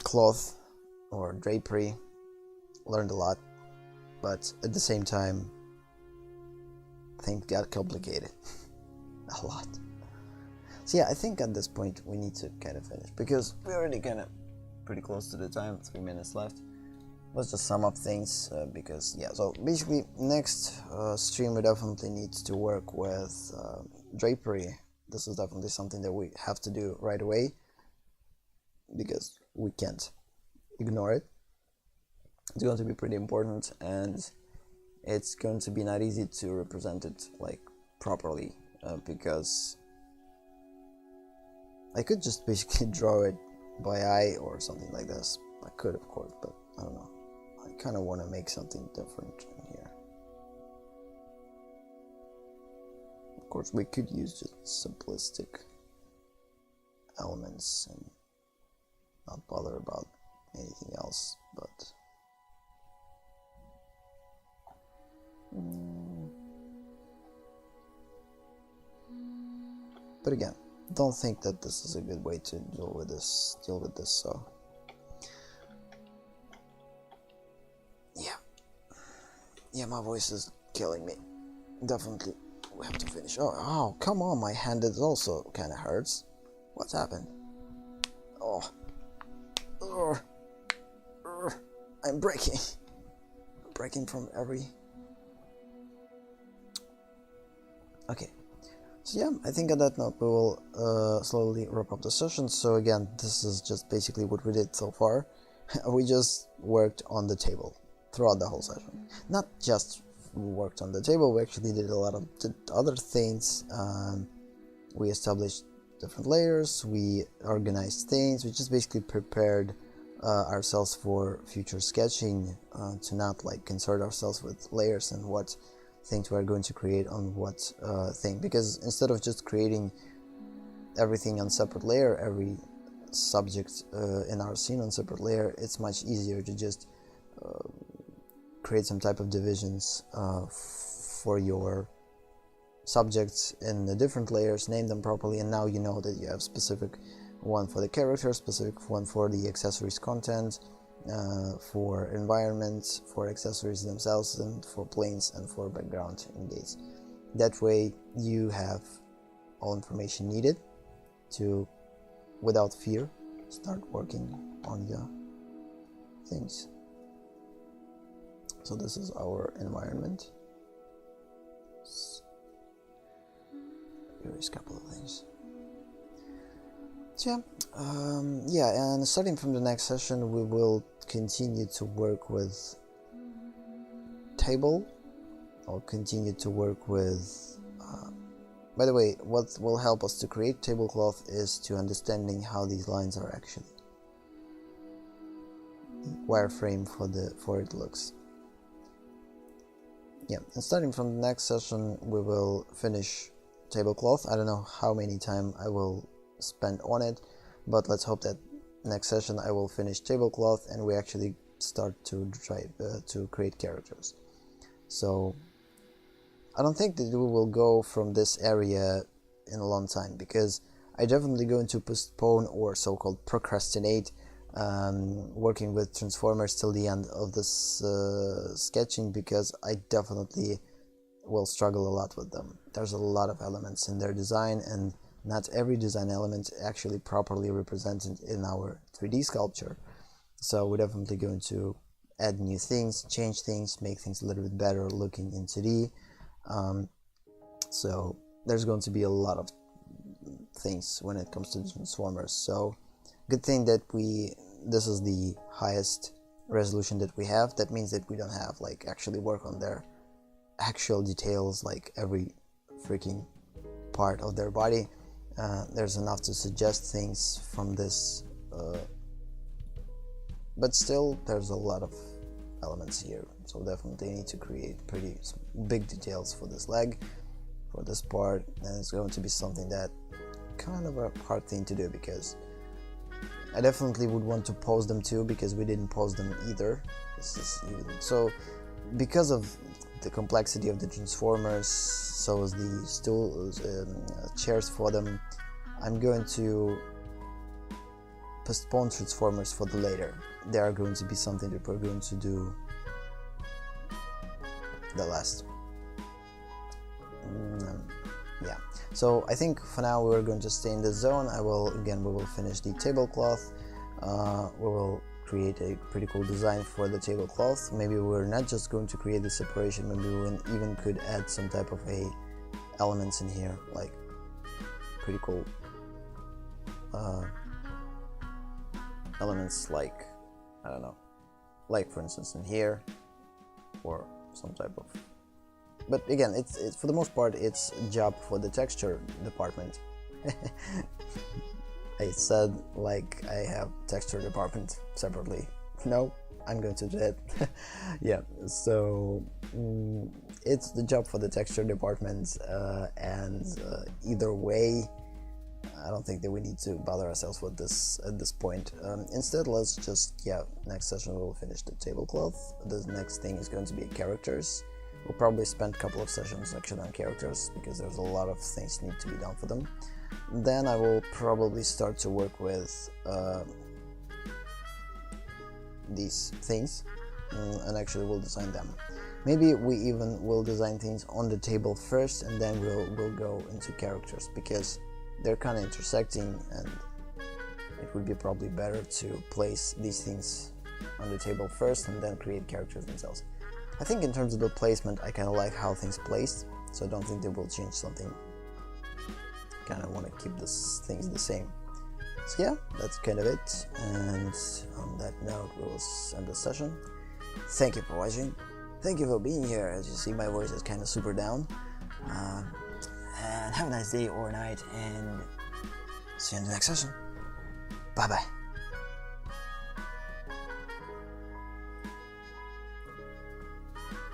cloth or drapery, learned a lot, but at the same time things got complicated a lot. So yeah, I think at this point we need to kind of finish, because we're already kind of pretty close to the time, 3 minutes left. Let's just sum up things, because yeah, so basically next stream we definitely need to work with drapery. This is definitely something that we have to do right away, because we can't ignore it. It's going to be pretty important, and it's going to be not easy to represent it like properly, because I could just basically draw it by eye or something like this. I could, of course, but I don't know. I kind of want to make something different in here. Of course, we could use just simplistic elements and not bother about anything else, but again, don't think that this is a good way to deal with this. So yeah, my voice is killing me. Definitely, we have to finish. Oh, come on, my hand is also kind of hurts. What's happened? I'm breaking from every. Okay, so yeah, I think at that note we will slowly wrap up the session. So again, this is just basically what we did so far. We just worked on the table throughout the whole session. Not just worked on the table, we actually did a lot of other things. We established different layers, we organized things, we just basically prepared ourselves for future sketching, to not like concern ourselves with layers and what things we're going to create on what thing, because instead of just creating everything on separate layer, every subject in our scene on separate layer, it's much easier to just create some type of divisions for your subjects in the different layers, name them properly, and now you know that you have specific one for the character, specific one for the accessories content, for environments, for accessories themselves, and for planes, and for background and gates. That way you have all information needed to, without fear, start working on your things. So this is our environment. Here is a couple of things. So yeah, and starting from the next session we will continue to work with table. I'll continue to work with by the way, what will help us to create tablecloth is to understanding how these lines are actually wireframe for it looks. Yeah, and starting from the next session we will finish tablecloth. I don't know how many time I will spend on it, but let's hope that next session I will finish tablecloth and we actually start to try to create characters. So I don't think that we will go from this area in a long time, because I definitely going to postpone or so-called procrastinate working with transformers till the end of this sketching, because I definitely will struggle a lot with them. There's a lot of elements in their design, and not every design element actually properly represented in our 3D sculpture. So we're definitely going to add new things, change things, make things a little bit better looking in 2D. So there's going to be a lot of things when it comes to transformers. So good thing that this is the highest resolution that we have. That means that we don't have like actually work on their actual details, like every freaking part of their body. There's enough to suggest things from this, but still there's a lot of elements here, so definitely need to create pretty big details for this leg, for this part, and it's going to be something that kind of a hard thing to do, because I definitely would want to pose them too, because we didn't pose them either. So because of the complexity of the transformers, so is the stools, chairs for them, I'm going to postpone transformers for the later. They are going to be something that we're going to do the last. Yeah, so I think for now we're going to stay in this zone. We will finish the tablecloth. We will create a pretty cool design for the tablecloth. Maybe we're not just going to create the separation, maybe we even could add some type of elements in here, like pretty cool elements, like, I don't know, like for instance in here, or some type of, but again, it's for the most part it's a job for the texture department. I said like I have texture department separately. No, I'm going to do it. Yeah, so it's the job for the texture department, and either way, I don't think that we need to bother ourselves with this at this point. Instead, let's just, next session we'll finish the tablecloth. The next thing is going to be characters. We'll probably spend a couple of sessions actually on characters, because there's a lot of things need to be done for them. Then I will probably start to work with these things, and actually we'll design them. Maybe we even will design things on the table first, and then we'll go into characters, because they're kind of intersecting, and it would be probably better to place these things on the table first and then create characters themselves. I think in terms of the placement, I kind of like how things placed, so I don't think they will change something. Kind of want to keep these things the same. So yeah, that's kind of it, and on that note we'll end the session. Thank you for watching, thank you for being here. As you see, my voice is kind of super down, and have a nice day or night, and see you in the next session. Bye bye.